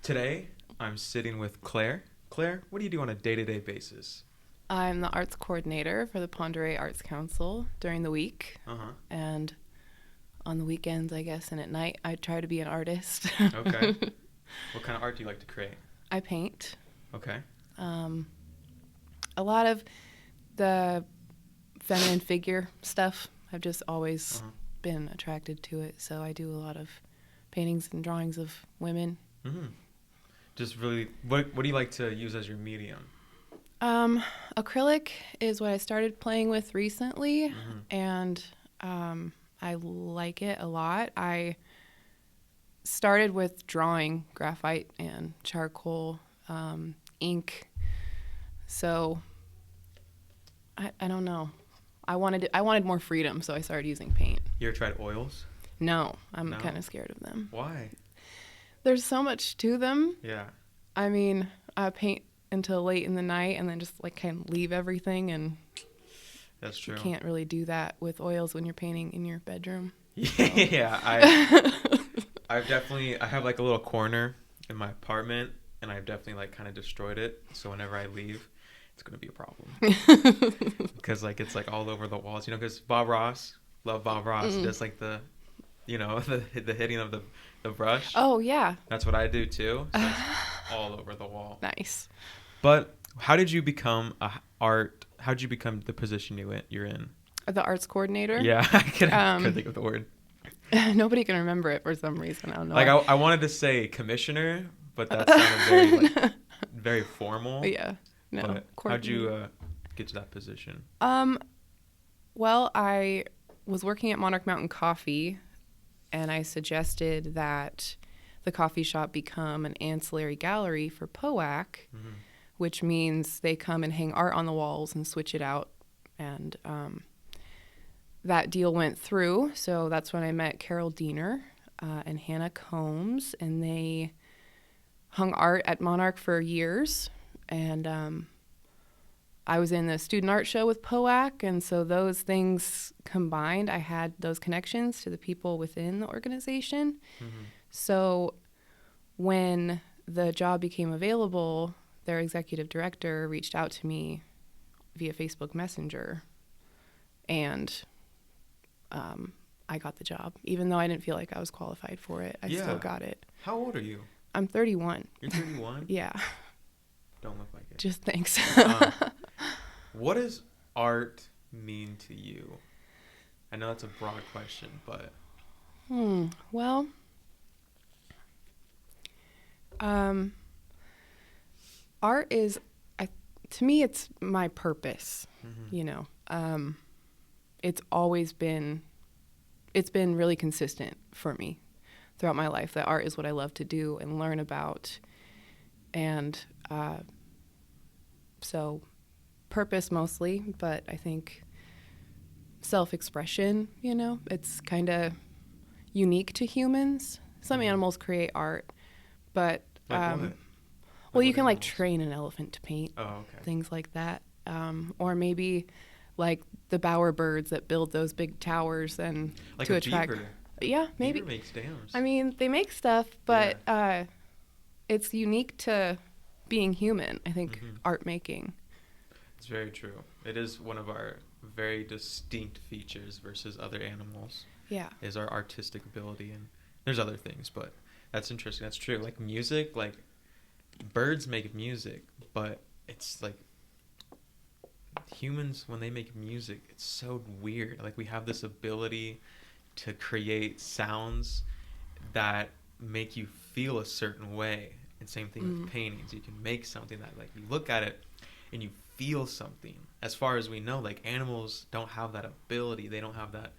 Today, I'm sitting with Claire. Claire, what do you do on a day-to-day basis? I'm the arts coordinator for the Ponderay Arts Council during the week. And on the weekends, I guess, and at night, I try to be an artist. Okay. What kind of art do you like to create? I paint. Okay. A lot of the feminine figure stuff. I've just always been attracted to it. So I do a lot of paintings and drawings of women. Mm-hmm. Just really, what do you like to use as your medium? Acrylic is what I started playing with recently, and I like it a lot. I started with drawing graphite and charcoal, ink. So I don't know. I wanted more freedom, so I started using paint. You ever tried oils? No, I'm kind of scared of them. Why? There's so much to them. Yeah. I mean, I paint until late in the night and then just like kind of leave everything, and that's true. You can't really do that with oils when you're painting in your bedroom. Yeah, I have like a little corner in my apartment, and I've definitely like kind of destroyed it. So whenever I leave, it's gonna be a problem because like it's like all over the walls, because Bob Ross, love Bob Ross, just like the hitting of the brush. Oh yeah, that's what I do too. So it's all over the wall. Nice. But how did you become how did you become the position you're in? The arts coordinator? Yeah, I couldn't think of the word. Nobody can remember it for some reason. I don't know. Like I wanted to say commissioner, but that sounded very very formal. Yeah. No. But how'd you get to that position? Well, I was working at Monarch Mountain Coffee, and I suggested that the coffee shop become an ancillary gallery for POAC, which means they come and hang art on the walls and switch it out. And that deal went through, so that's when I met Carol Diener and Hannah Combs, and they hung art at Monarch for years. And I was in the student art show with POAC, and so those things combined, I had those connections to the people within the organization. So when the job became available, their executive director reached out to me via Facebook Messenger, and I got the job. Even though I didn't feel like I was qualified for it, I still got it. How old are you? I'm 31. You're 31? Yeah. Don't look like it. Just thanks. What does art mean to you? I know that's a broad question, but... Well, art is, to me, it's my purpose, It's always been really consistent for me throughout my life, that art is what I love to do and learn about. And so purpose mostly, but I think self-expression, it's kind of unique to humans. Some animals create art, but well, you can like train an elephant to paint. Oh, okay. Things like that. Or maybe like the bowerbirds that build those big towers and like to a attract. Beaver. Yeah, maybe. Beaver makes dams. I mean, they make stuff, but it's unique to being human, I think, art making. It's very true. It is one of our very distinct features versus other animals. Yeah. Is our artistic ability, and there's other things, but that's interesting. That's true. Like music, like birds make music, but it's like humans, when they make music, it's so weird. Like we have this ability to create sounds that make you feel a certain way. And same thing with paintings. You can make something that like you look at it and you feel something. As far as we know, like animals don't have that ability. They don't have that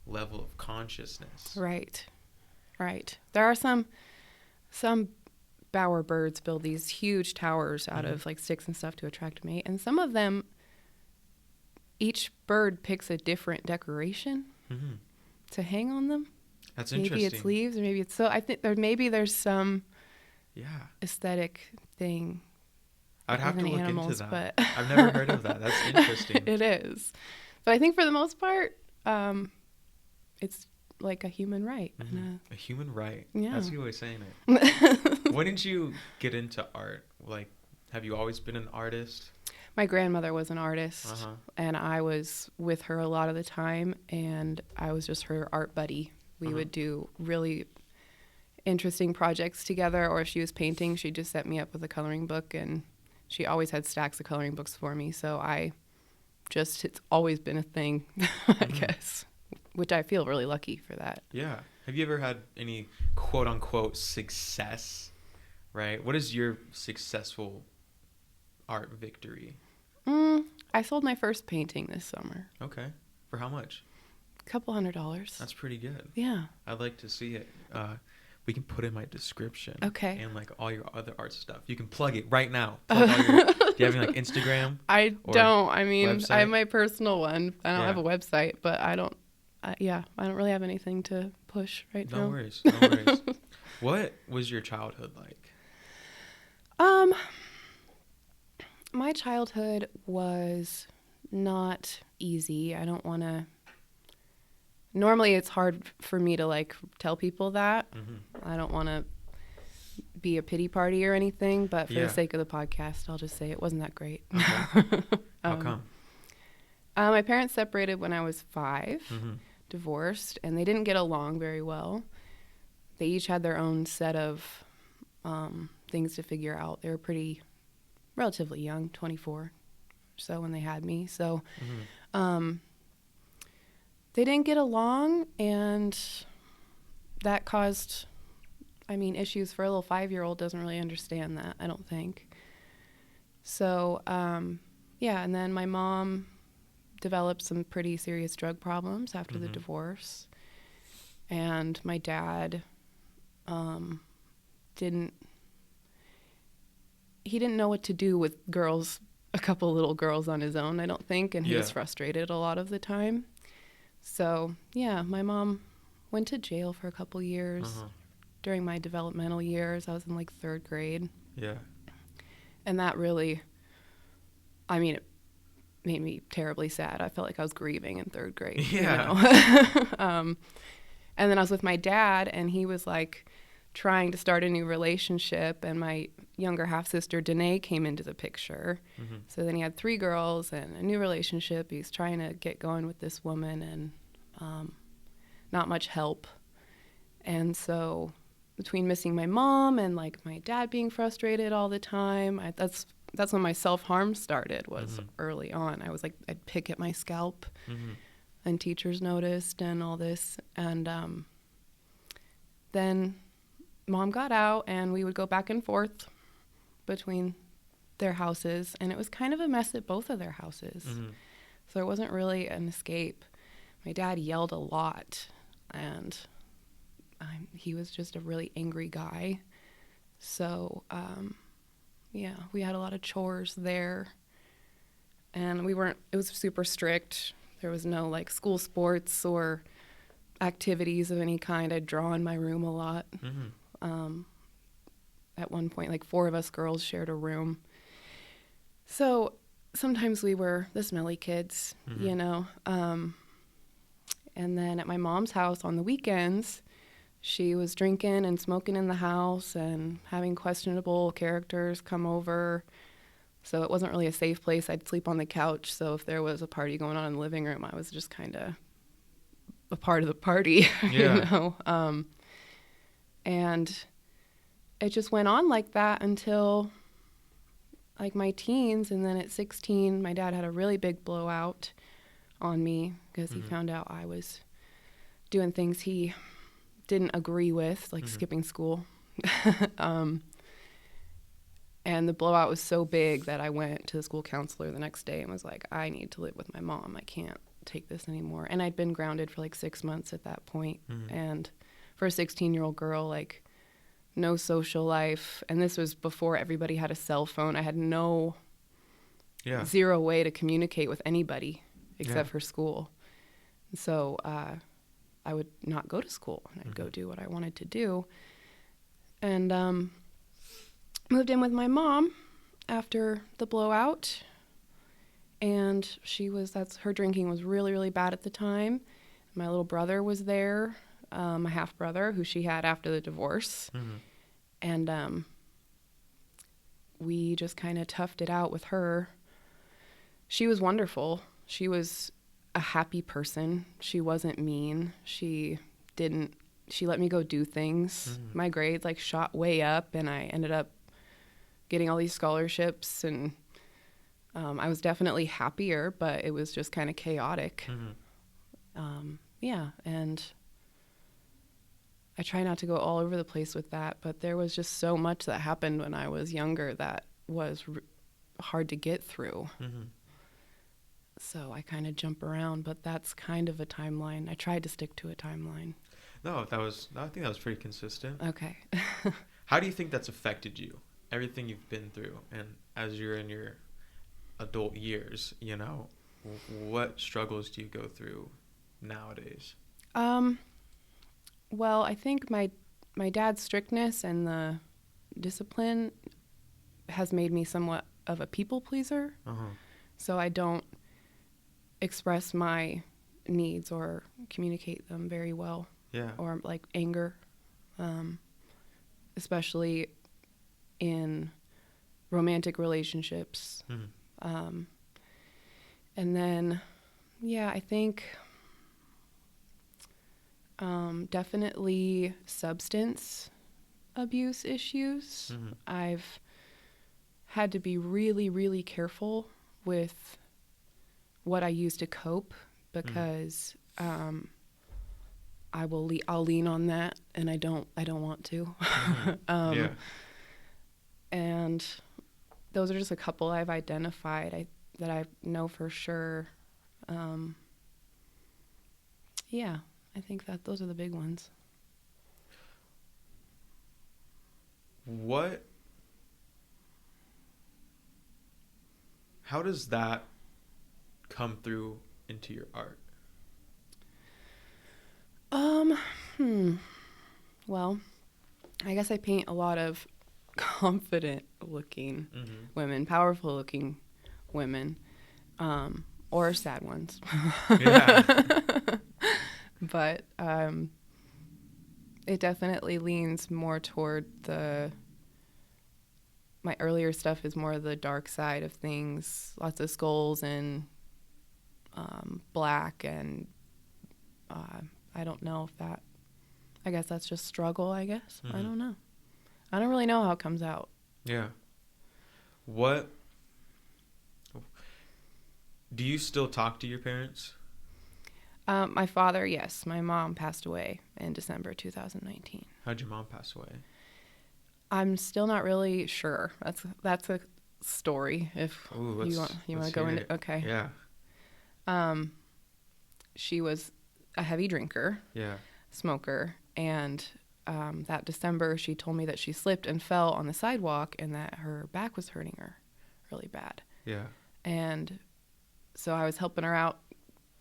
level of consciousness. Right. There are some bowerbirds build these huge towers out of like sticks and stuff to attract a mate, and some of them, each bird picks a different decoration to hang on them. That's interesting. Maybe it's leaves, or maybe it's I think there's some aesthetic thing. I'd have to look animals, into that. But I've never heard of that. That's interesting. It is, but I think for the most part, it's like a human right. A human right. Yeah. That's a good way of saying it. When did you get into art? Like, have you always been an artist? My grandmother was an artist, Uh-huh. and I was with her a lot of the time, and I was just her art buddy. We would do really interesting projects together, or if she was painting, she'd just set me up with a coloring book, and she always had stacks of coloring books for me. So it's always been a thing, I guess, which I feel really lucky for that. Yeah. Have you ever had any quote unquote success, right? What is your successful art victory? I sold my first painting this summer. Okay. For how much? $200. That's pretty good. Yeah. I'd like to see it. We can put in my description. Okay. And like all your other art stuff. You can plug it right now. Plug all your, do you have any like Instagram? I don't. I mean, website? I have my personal one. I don't Yeah. have a website, but I don't really have anything to push right now. No worries. No worries. What was your childhood like? My childhood was not easy. I don't want to. Normally, it's hard for me to like tell people that. I don't want to be a pity party or anything, but for the sake of the podcast, I'll just say it wasn't that great. Okay. How come? My parents separated when I was 5, divorced, and they didn't get along very well. They each had their own set of things to figure out. They were relatively young, 24 or so when they had me. So they didn't get along, and that caused, issues for a little 5-year-old. Doesn't really understand that, I don't think. So, and then my mom developed some pretty serious drug problems after the divorce. And my dad didn't know what to do with a couple little girls on his own, I don't think, and he was frustrated a lot of the time. So, my mom went to jail for a couple years during my developmental years. I was in like 3rd grade. Yeah. And that really, it made me terribly sad. I felt like I was grieving in 3rd grade. Yeah. You know? And then I was with my dad, and he was like trying to start a new relationship, and my younger half-sister, Danae, came into the picture. So then he had 3 girls and a new relationship. He's trying to get going with this woman, and not much help. And so between missing my mom and like my dad being frustrated all the time, that's when my self-harm started, was early on. I was like, I'd pick at my scalp, and teachers noticed and all this. And then Mom got out, and we would go back and forth between their houses, and it was kind of a mess at both of their houses. So there wasn't really an escape. My dad yelled a lot, and he was just a really angry guy. So, we had a lot of chores there, and it was super strict. There was no like school sports or activities of any kind. I'd draw in my room a lot. At one point, like 4 of us girls shared a room. So sometimes we were the smelly kids, you know. And then at my mom's house on the weekends, she was drinking and smoking in the house and having questionable characters come over. So it wasn't really a safe place. I'd sleep on the couch. So if there was a party going on in the living room, I was just kind of a part of the party, you know. And it just went on like that until like my teens. And then at 16, my dad had a really big blowout on me because he found out I was doing things he didn't agree with, like skipping school. And the blowout was so big that I went to the school counselor the next day and was like, I need to live with my mom. I can't take this anymore. And I'd been grounded for like 6 months at that point. And for a 16-year-old girl, like no social life. And this was before everybody had a cell phone. I had zero way to communicate with anybody except for school. And so I would not go to school, and I'd go do what I wanted to do. And moved in with my mom after the blowout. And her drinking was really, really bad at the time. My little brother was there, my half-brother, who she had after the divorce. And we just kind of toughed it out with her. She was wonderful. She was a happy person. She wasn't mean. She let me go do things. My grades like shot way up, and I ended up getting all these scholarships, and I was definitely happier, but it was just kind of chaotic. Yeah, and I try not to go all over the place with that, but there was just so much that happened when I was younger that was hard to get through. So I kind of jump around, but that's kind of a timeline. I tried to stick to a timeline. No, I think that was pretty consistent. Okay. How do you think that's affected you? Everything you've been through, and as you're in your adult years, you know, what struggles do you go through nowadays? Well, I think my dad's strictness and the discipline has made me somewhat of a people pleaser. So I don't express my needs or communicate them very well. Yeah. Or like anger, especially in romantic relationships. And then, yeah, I think definitely substance abuse issues. I've had to be really, really careful with what I use to cope, because I'll lean on that, and I don't want to. Yeah. And those are just a couple I've identified that I know for sure. Yeah, I think that those are the big ones. How does that come through into your art? Well, I guess I paint a lot of confident looking women, powerful looking women, or sad ones. Yeah. But it definitely leans more toward my earlier stuff is more the dark side of things, lots of skulls and black, and I don't know if I guess that's just struggle, I guess. I don't know. I don't really know how it comes out. Yeah. What do you still talk to your parents? My father, yes. My mom passed away in December 2019. How'd your mom pass away? I'm still not really sure. That's a story. If you want to go into, okay. Yeah. She was a heavy drinker. Yeah. Smoker, and that December she told me that she slipped and fell on the sidewalk and that her back was hurting her really bad. Yeah. And so I was helping her out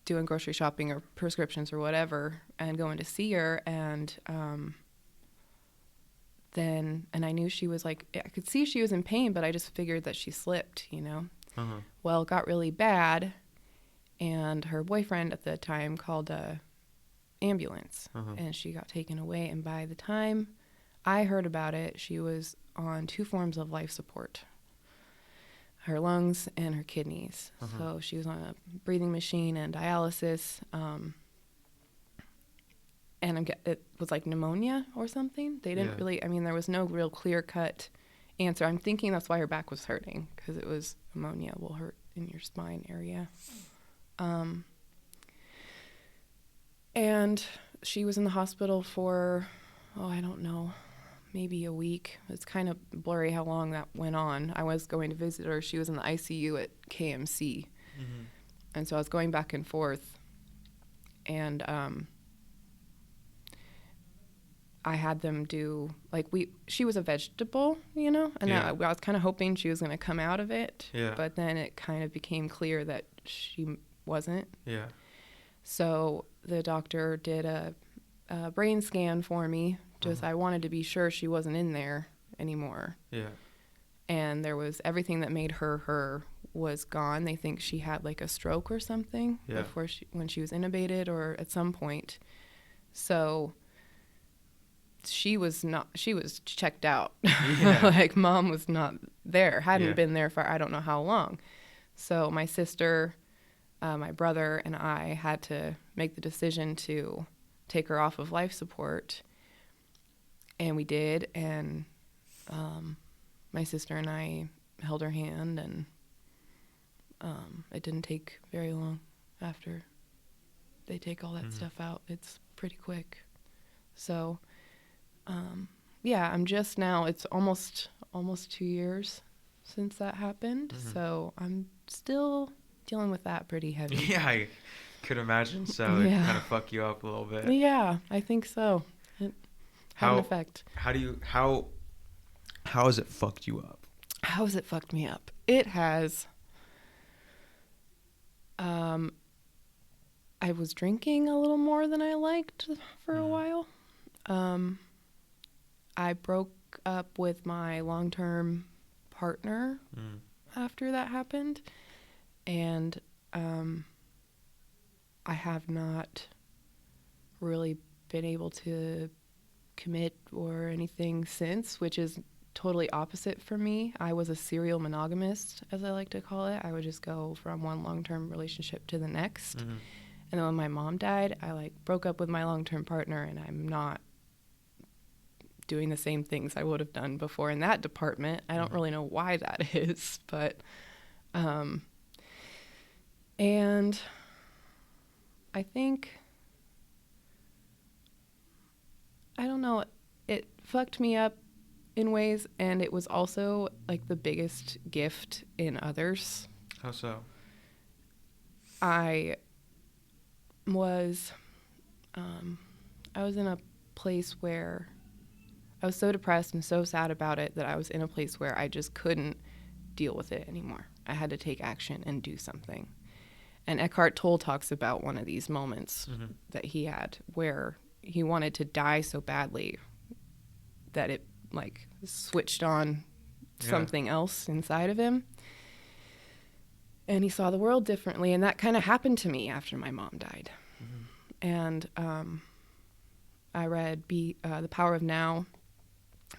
doing grocery shopping or prescriptions or whatever, and going to see her, and I knew she was like, I could see she was in pain, but I just figured that she slipped, you know. Well, it got really bad, and her boyfriend at the time called a ambulance, and she got taken away, and by the time I heard about it, she was on 2 forms of life support, her lungs and her kidneys. So she was on a breathing machine and dialysis, and it was like pneumonia or something. They didn't really, there was no real clear-cut answer. I'm thinking that's why her back was hurting, because it was pneumonia will hurt in your spine area. And she was in the hospital for, I don't know, maybe a week. It's kind of blurry how long that went on. I was going to visit her. She was in the ICU at KMC. And so I was going back and forth. And I had them do, she was a vegetable, you know? And I was kind of hoping she was going to come out of it. Yeah. But then it kind of became clear that she wasn't. Yeah. So the doctor did a brain scan for me. I wanted to be sure she wasn't in there anymore. Yeah. And there was everything that made her was gone. They think she had like a stroke or something when she was intubated or at some point. So she was checked out. Yeah. Like mom was not there, hadn't Yeah. been there for I don't know how long. So my sister, my brother, and I had to make the decision to take her off of life support. And we did. And my sister and I held her hand, and it didn't take very long after they take all that stuff out. It's pretty quick. So, yeah, I'm just now, it's almost 2 years since that happened. So I'm still dealing with that pretty heavy. Yeah, I could imagine. So it kind of fuck you up a little bit. Yeah, I think so. It had an effect. How has it fucked you up? How has it fucked me up? It has. I was drinking a little more than I liked for a while. I broke up with my long-term partner after that happened, and I have not really been able to commit or anything since, which is totally opposite for me. I was a serial monogamist, as I like to call it. I would just go from one long-term relationship to the next. And then when my mom died, I broke up with my long-term partner, and I'm not doing the same things I would have done before in that department. I don't really know why that is, but and I think, I don't know, it fucked me up in ways, and it was also the biggest gift in others. How so? I was in a place where I was so depressed and so sad about it that I was in a place where I just couldn't deal with it anymore. I had to take action and do something. And Eckhart Tolle talks about one of these moments that he had where he wanted to die so badly that it switched on something else inside of him. And he saw the world differently. And that kind of happened to me after my mom died. And I read The Power of Now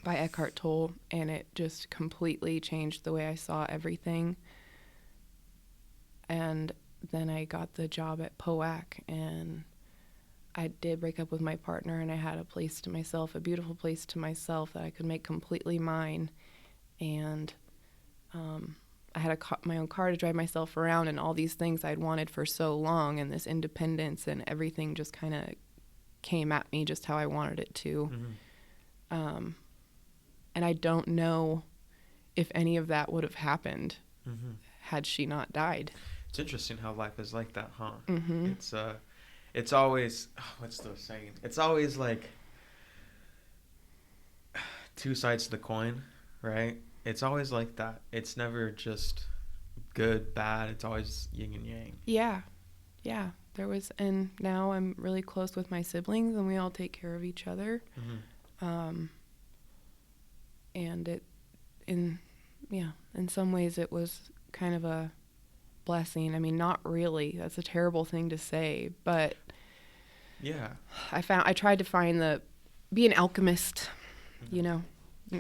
by Eckhart Tolle, and it just completely changed the way I saw everything. And then I got the job at POAC, and I did break up with my partner, and I had a place to myself, a beautiful place to myself that I could make completely mine. And I had my own car to drive myself around, and all these things I'd wanted for so long, and this independence, and everything just kind of came at me just how I wanted it to. And I don't know if any of that would have happened had she not died. It's interesting how life is like that, huh? It's always, what's the saying? It's always two sides to the coin, right? It's always like that. It's never just good, bad. It's always yin and yang. Yeah. There was, and now I'm really close with my siblings, and we all take care of each other. And in some ways it was kind of a blessing. I mean, not really. That's a terrible thing to say, but yeah, I tried to be an alchemist,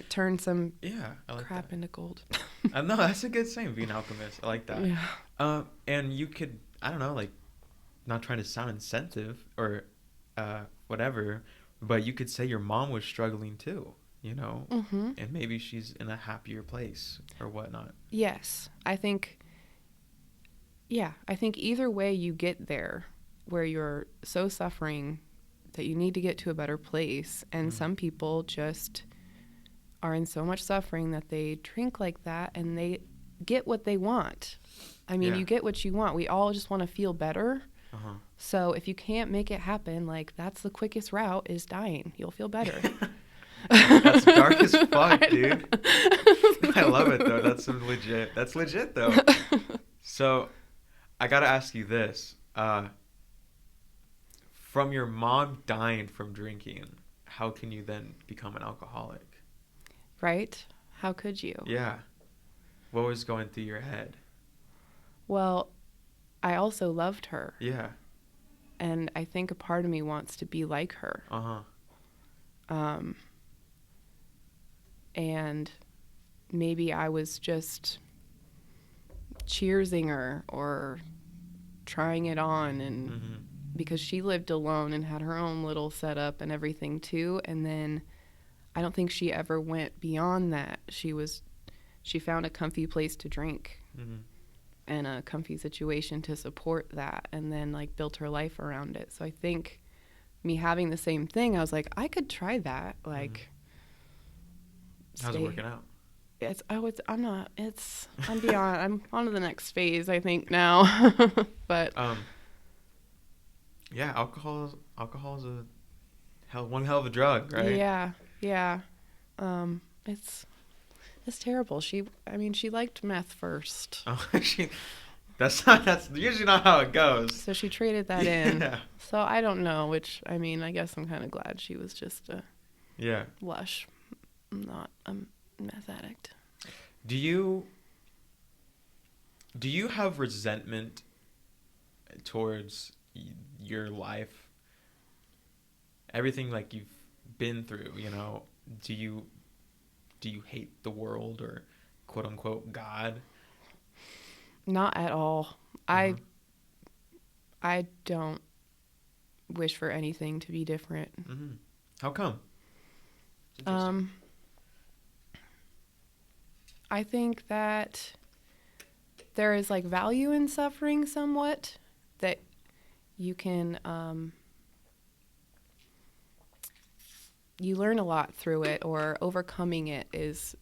turn some crap into gold. No, that's a good saying, be an alchemist. I like that. Yeah. And you could, I don't know, not trying to sound insensitive or whatever, but you could say your mom was struggling too, and maybe she's in a happier place or whatnot. Yes. I think either way you get there, where you're so suffering that you need to get to a better place, and some people just are in so much suffering that they drink like that and they get what they want. I mean, you get what you want. We all just want to feel better. So if you can't make it happen, that's the quickest route is dying. You'll feel better. That's dark as fuck, dude. I love it though. That's legit though. So I gotta ask you this. From your mom dying from drinking, how can you then become an alcoholic? Right? How could you? Yeah. What was going through your head? Well, I also loved her. Yeah. And I think a part of me wants to be like her. And maybe I was just cheersing her or trying it on, and Mm-hmm. because she lived alone and had her own little setup and everything too. And then I don't think she ever went beyond that. She found a comfy place to drink Mm-hmm. and a comfy situation to support that, and then like built her life around it. So I think me having the same thing, I was like, I could try that. Like, how's it working out? I'm beyond. I'm on to the next phase, I think now. But yeah, alcohol is one hell of a drug, right? yeah. It's terrible. She liked meth first. Oh, that's usually not how it goes. So she traded that in. So I don't know, which, I guess I'm kind of glad she was just a lush, not a meth addict. Do you have resentment towards your life? Everything like you've been through, do you hate the world or quote unquote God? Not at all. I don't wish for anything to be different. Mm-hmm. How come? I think that there is like value in suffering somewhat, that you can you learn a lot through it, or overcoming it is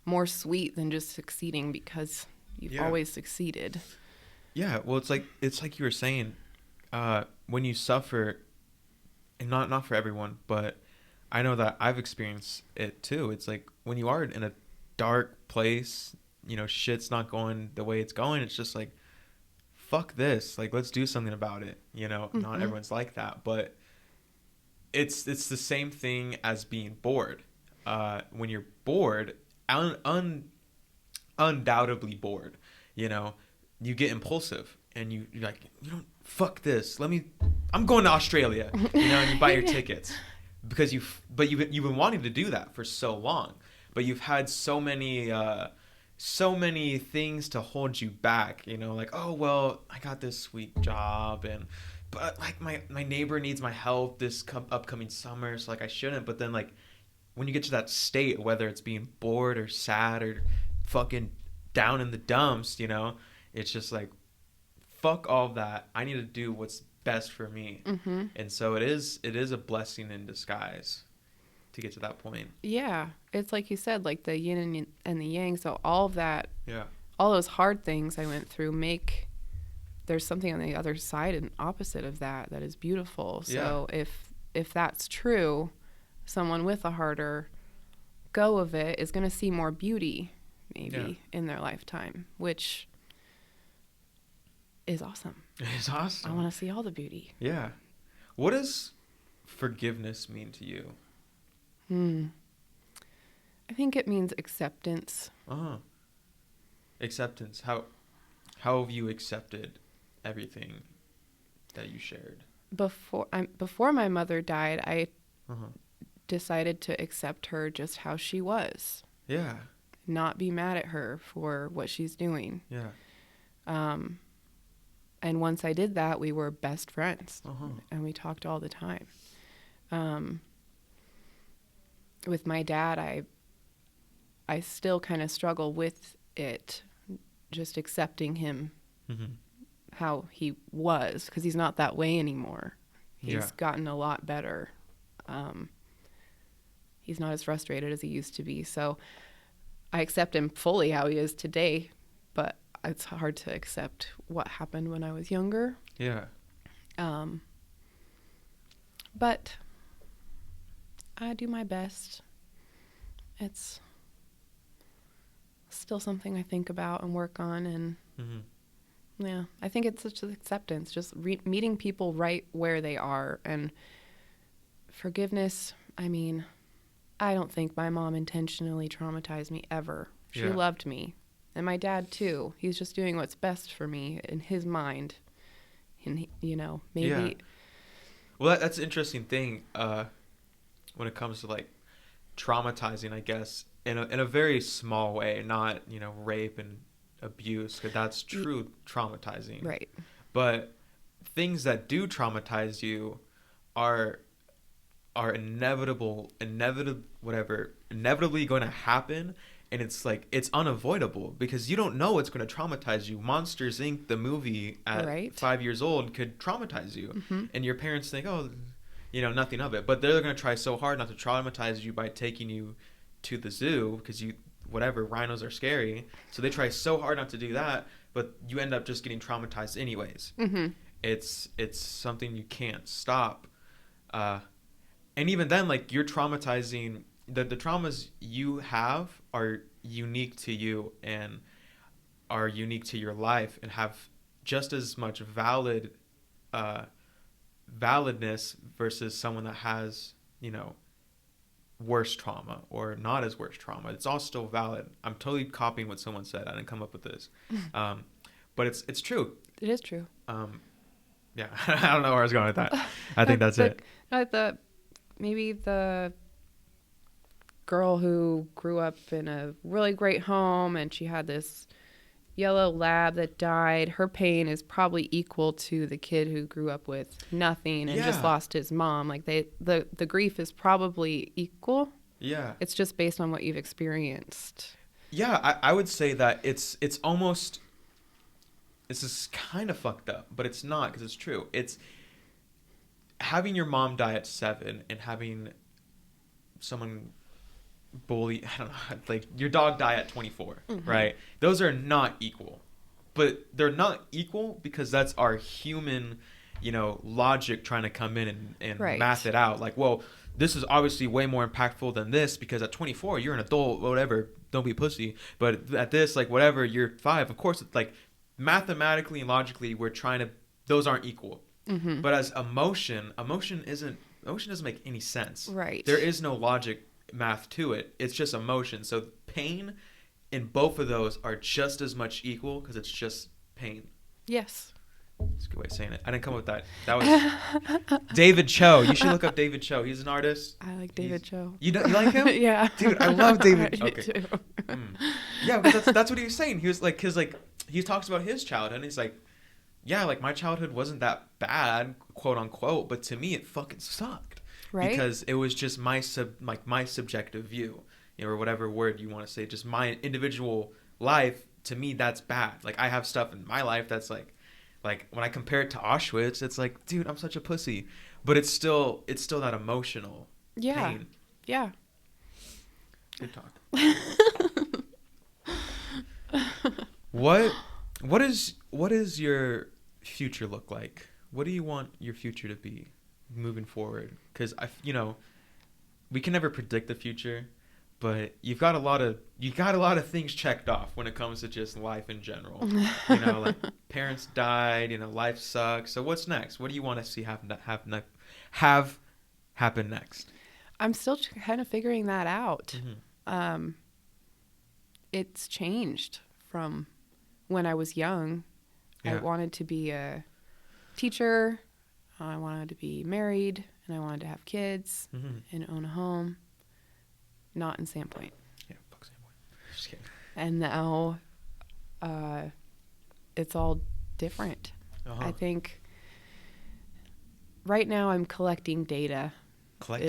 more sweet than just succeeding because you've always succeeded. Yeah, well, it's like you were saying, when you suffer, and not for everyone, but I know that I've experienced it too. It's like when you are in a dark place, shit's not going the way it's going. It's just like, fuck this. Like, let's do something about it. Mm-hmm. Not everyone's like that, but it's the same thing as being bored. When you're bored, undoubtedly bored, you get impulsive and you're like, fuck this. I'm going to Australia, and you buy your tickets because you've been wanting to do that for so long, but you've had so many things to hold you back, like, oh, well, I got this sweet job, but like my neighbor needs my help this upcoming summer, so like I shouldn't. But then like when you get to that state, whether it's being bored or sad or fucking down in the dumps, it's just like, fuck all that. I need to do what's best for me. Mm-hmm. And so it is a blessing in disguise to get to that point. Yeah, it's like you said, like the yin and the yang. So all of that, all those hard things I went through there's something on the other side and opposite of that is beautiful. So if that's true, someone with a harder go of it is going to see more beauty maybe in their lifetime, which is awesome. It is awesome. I want to see all the beauty. Yeah. What does forgiveness mean to you? I think it means acceptance. Acceptance. How have you accepted everything that you shared? Before my mother died, I decided to accept her just how she was. Yeah. Not be mad at her for what she's doing. Yeah. And once I did that, we were best friends, and we talked all the time. With my dad, I still kind of struggle with it, just accepting him how he was, because he's not that way anymore. He's gotten a lot better. He's not as frustrated as he used to be. So I accept him fully how he is today, but it's hard to accept what happened when I was younger. Yeah. But I do my best. It's still something I think about and work on, and yeah, I think it's just acceptance, just meeting people right where they are. And forgiveness, I don't think my mom intentionally traumatized me ever. She loved me. And my dad, too. He's just doing what's best for me in his mind. And, maybe... Yeah. Well, that's an interesting thing. when it comes to like traumatizing, I guess, in a very small way, not, rape and abuse, because that's true traumatizing. Right. But things that do traumatize you are inevitably going to happen, and it's like it's unavoidable because you don't know what's going to traumatize you. Monsters Inc., the movie, at 5 years old could traumatize you, and your parents think, oh, nothing of it, but they're going to try so hard not to traumatize you by taking you to the zoo because rhinos are scary, so they try so hard not to do that, but you end up just getting traumatized anyways. It's something you can't stop. And even then, like, you're traumatizing, the traumas you have are unique to you and are unique to your life and have just as much validness versus someone that has, worse trauma or not as worse trauma. It's all still valid. I'm totally copying what someone said. I didn't come up with this. But it's true. It is true. Yeah, I don't know where I was going with that. I think that's it. Maybe the girl who grew up in a really great home and she had this yellow lab that died, her pain is probably equal to the kid who grew up with nothing and just lost his mom. Like the grief is probably equal. Yeah. It's just based on what you've experienced. Yeah, I would say that it's almost, this is kind of fucked up, but it's not, because it's true. It's having your mom die at 7 and having someone bully, I don't know, like your dog die at 24, right? Those are not equal. But they're not equal because that's our human, logic trying to come in and math it out. Like, well, this is obviously way more impactful than this because at 24, you're an adult, whatever, don't be a pussy. But at this, like, whatever, you're 5. Of course, it's like mathematically and logically, those aren't equal. But as emotion doesn't make any sense. Right. There is no logic math to it. It's just emotion. So pain in both of those are just as much equal because it's just pain. Yes. That's a good way of saying it. I didn't come up with that. That was David Cho. You should look up David Cho. He's an artist. I like David Cho. You like him? Yeah. Dude, I love David. Okay. Too. Yeah, but that's what he was saying. He was like, because like he talks about his childhood and he's like, yeah, like my childhood wasn't that bad, quote unquote, but to me it fucking sucked. Right? Because it was just my subjective view, or whatever word you want to say, just my individual life. To me, that's bad. Like I have stuff in my life that's like when I compare it to Auschwitz, it's like, dude, I'm such a pussy. But it's still that emotional pain. Yeah. Good talk. What is your future look like? What do you want your future to be moving forward? Because we can never predict the future, but you got a lot of things checked off when it comes to just life in general. Like parents died. Life sucks. So what's next? What do you want to see have happen next? I'm still kind of figuring that out. It's changed from when I was young. I wanted to be a teacher. I wanted to be married, and I wanted to have kids and own a home. Not in Sandpoint. Yeah, fuck Sandpoint. Just kidding. And now, it's all different. I think right now I'm collecting data. What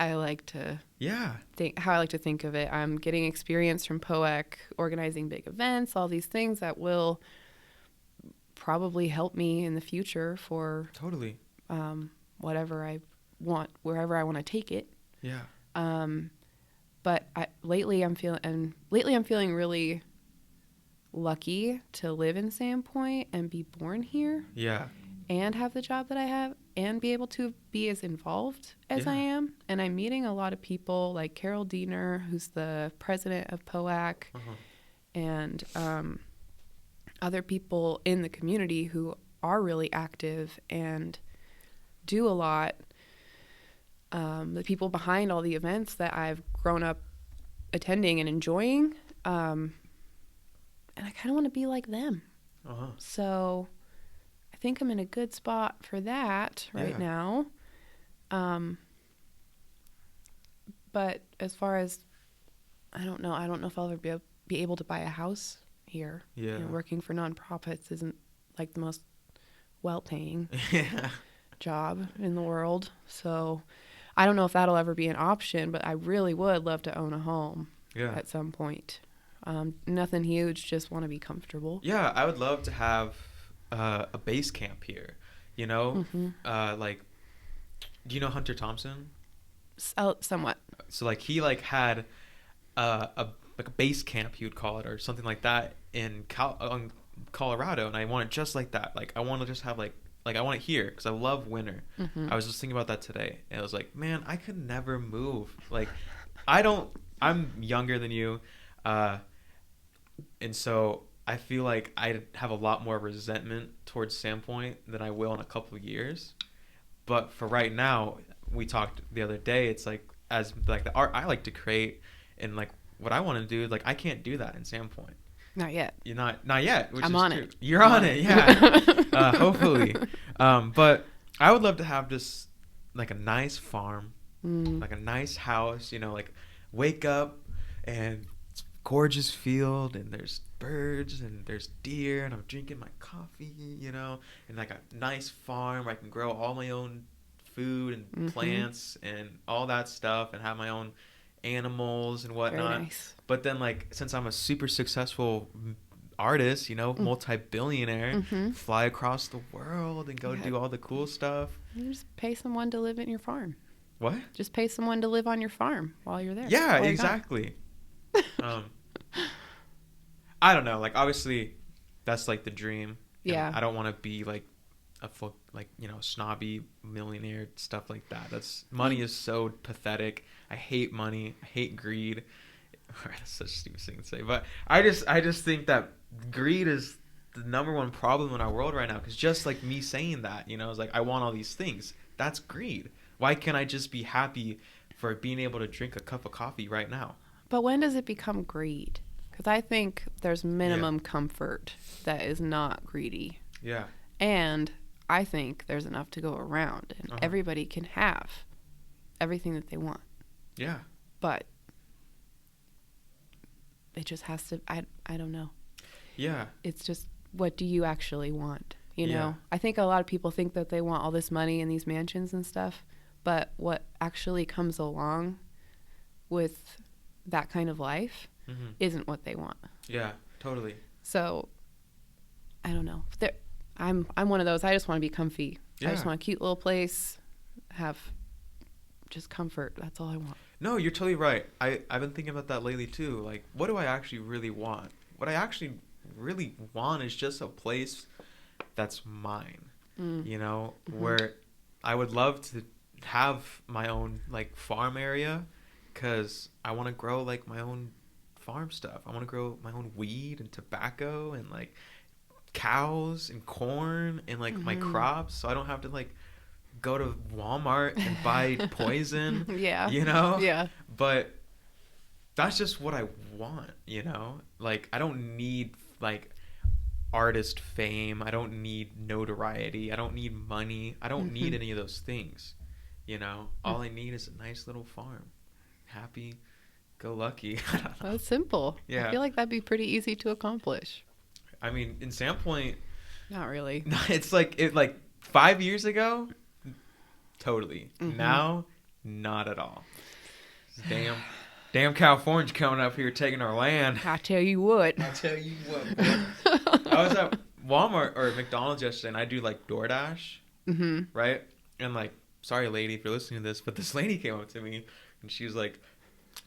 I like to how I like to think of it. I'm getting experience from POAC, organizing big events, all these things that will probably help me in the future for totally whatever I want, wherever I want to take it. Yeah. But lately I'm feeling really lucky to live in Sandpoint and be born here. Yeah. And have the job that I have and be able to be as involved as I am. And I'm meeting a lot of people like Carol Diener, who's the president of POAC, and other people in the community who are really active and do a lot. The people behind all the events that I've grown up attending and enjoying. And I kind of want to be like them. So I think I'm in a good spot for that right now. But as far as, I don't know if I'll ever be able to buy a house here. Yeah. You know, working for nonprofits isn't like the most well-paying Yeah. job in the world. So I don't know if that'll ever be an option, but I really would love to own a home at some point. Nothing huge, just want to be comfortable. Yeah, I would love to have a base camp here. You know, like, do you know Hunter Thompson? Somewhat. So like he like had a base camp, he would call it, or something like that in Colorado, and I want it just like that. Like I want to just have like I want it here because I love winter. I was just thinking about that today, and I was like, man, I could never move. Like I'm younger than you, and so I feel like I have a lot more resentment towards Sandpoint than I will in a couple of years. But for right now, we talked the other day, it's like, as like the art I like to create and like what I want to do, like I can't do that in Sandpoint. Not yet. You're not yet. Which I'm is on true. it. You're on it, yeah. Hopefully. But I would love to have just like a nice farm, like a nice house, you know, like wake up and it's a gorgeous field and there's birds and there's deer and I'm drinking my coffee, you know, and like a nice farm where I can grow all my own food and plants and all that stuff and have my own animals and whatnot. Very nice. But then like since I'm a super successful artist, you know, multi-billionaire, fly across the world and go do all the cool stuff. You just pay someone to live in your farm. What? Just pay someone to live on your farm while you're there. Yeah, exactly. I don't know. Like obviously, that's like the dream. Yeah. And I don't want to be like a full, like, you know, snobby millionaire, stuff like that. Money is so pathetic. I hate money. I hate greed. That's such a stupid thing to say, but I just think that greed is the number one problem in our world right now. Because just like me saying that, you know, it's like I want all these things. That's greed. Why can't I just be happy for being able to drink a cup of coffee right now? But when does it become greed? Because I think there's minimum comfort that is not greedy. Yeah. And I think there's enough to go around, and everybody can have everything that they want. Yeah. But it just has to, I don't know. Yeah. It's just, what do you actually want? You know, I think a lot of people think that they want all this money and these mansions and stuff, but what actually comes along with that kind of life isn't what they want. Yeah, totally. So I don't know. I'm one of those. I just want to be comfy. Yeah. I just want a cute little place, have just comfort. That's all I want. No, you're totally right. I've been thinking about that lately too. Like, what do I actually really want? What I actually really want is just a place that's mine. You know, where I would love to have my own like farm area, because I want to grow like my own farm stuff. I want to grow my own weed and tobacco and like cows and corn and like my crops, so I don't have to like go to Walmart and buy poison. Yeah. You know? Yeah. But that's just what I want, you know? Like I don't need like artist fame. I don't need notoriety. I don't need money. I don't need any of those things. You know? All I need is a nice little farm. Happy go lucky. That's simple. Yeah. I feel like that'd be pretty easy to accomplish. I mean, in Sandpoint, not really. It's like 5 years ago, totally. Now, not at all. Damn California's coming up here taking our land. I tell you what. I'll tell you what, boy. I was at Walmart or McDonald's yesterday, and I do like DoorDash, right? And like, sorry, lady, if you're listening to this, but this lady came up to me, and she was like,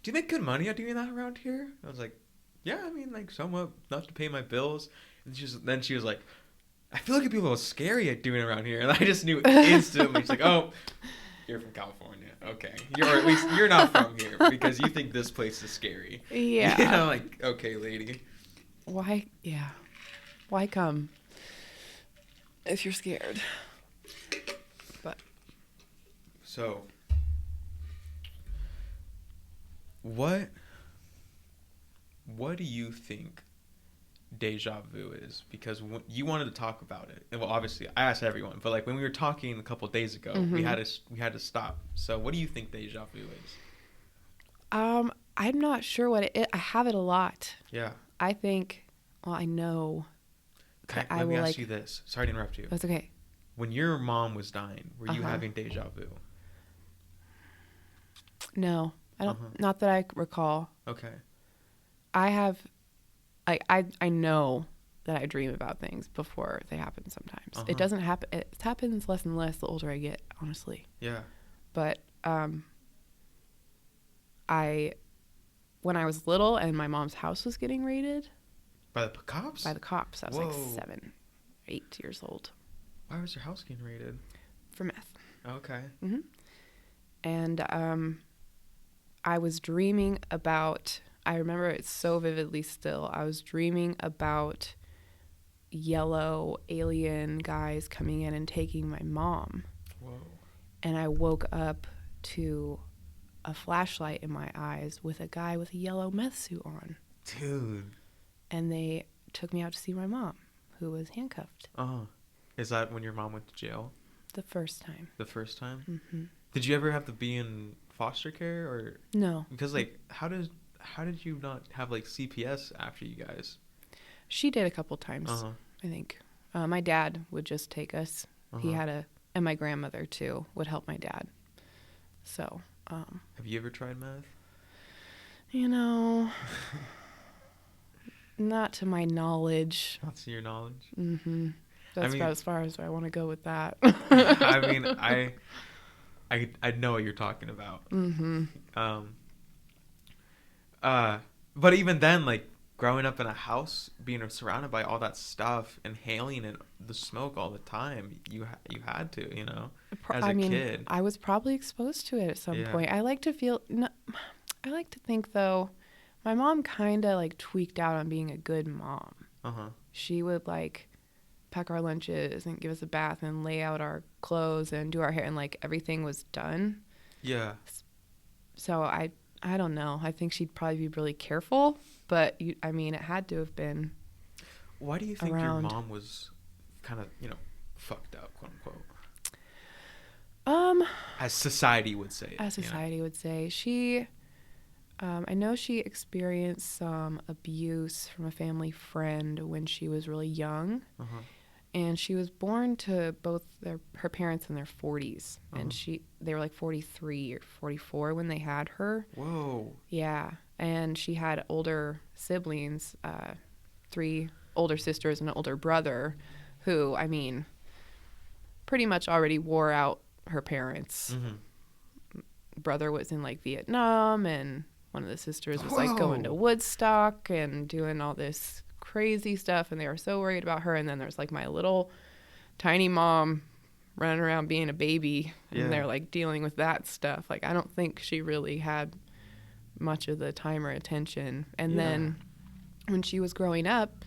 "Do you make good money at doing that around here?" I was like, "Yeah, I mean, like somewhat, enough to pay my bills." And then she was like, "I feel like it'd be a little scary at doing it around here." And I just knew instantly. She's like, "Oh, you're from California. Okay. Or at least you're not from here because you think this place is scary." Yeah. You know, like, okay, lady. Why? Yeah. Why come if you're scared? But. So, what do you think Deja Vu is? Because you wanted to talk about it, and well, obviously I asked everyone, but like when we were talking a couple of days ago, we had to stop. So what do you think Deja Vu is? I'm not sure what it is. I have it a lot. Yeah. I think, well, I know. Let me ask you this. Sorry to interrupt you. That's okay. When your mom was dying, were you having deja vu? No, I don't. Not that I recall. Okay. I have, I know that I dream about things before they happen sometimes. It doesn't happen. It happens less and less the older I get, honestly. Yeah. But when I was little and my mom's house was getting raided. By the cops? By the cops. I was Whoa. like 7, 8 years old. Why was your house getting raided? For meth. Okay. Mm-hmm. And I was dreaming about, I remember it so vividly still, I was dreaming about yellow alien guys coming in and taking my mom. Whoa. And I woke up to a flashlight in my eyes with a guy with a yellow meth suit on. Dude. And they took me out to see my mom, who was handcuffed. Is that when your mom went to jail? The first time. The first time? Mm-hmm. Did you ever have to be in foster care or? No. Because like, how did you not have like CPS after you guys? She did a couple times, I think. My dad would just take us. He had and my grandmother too would help my dad. So. Have you ever tried meth? Not to my knowledge. Not to your knowledge? Mm-hmm. That's about as far as I want to go with that. I mean, I know what you're talking about. Mm-hmm. But even then, like, growing up in a house, being surrounded by all that stuff, inhaling it, the smoke all the time, you had to, as a kid. I was probably exposed to it at some point. I like to think, though, my mom kind of, like, tweaked out on being a good mom. She would, like, pack our lunches and give us a bath and lay out our clothes and do our hair, and, like, everything was done. Yeah. So I don't know. I think she'd probably be really careful, but it had to have been. Why do you think your mom was kind of, fucked up, quote unquote? As society would say. Would say. She, I know she experienced some abuse from a family friend when she was really young. And she was born to both her parents in their 40s. And they were like 43 or 44 when they had her. Whoa. Yeah. And she had older siblings, 3 older sisters and an older brother who, pretty much already wore out her parents. Brother was in like Vietnam, and one of the sisters was like going to Woodstock and doing all this crazy stuff, and they were so worried about her. And then there's like my little tiny mom running around being a baby, and they're like dealing with that stuff. Like, I don't think she really had much of the time or attention. And then when she was growing up,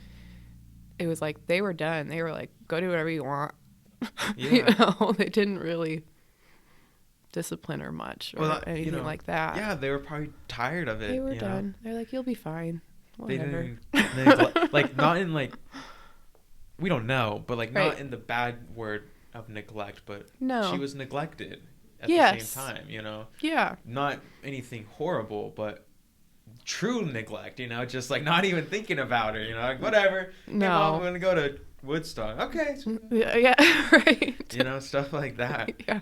it was like they were done. They were like, go do whatever you want. They didn't really discipline her much or anything like that. Yeah, they were probably tired of it. They were done. They're like, you'll be fine. Whatever. They didn't like, not in like, we don't know, but like not in the bad word of neglect, but she was neglected at the same time, Yeah. Not anything horrible, but true neglect, just like not even thinking about her, like whatever. No. Hey, Mom, I'm going to go to Woodstock. Okay. Yeah, right. Stuff like that. Yeah.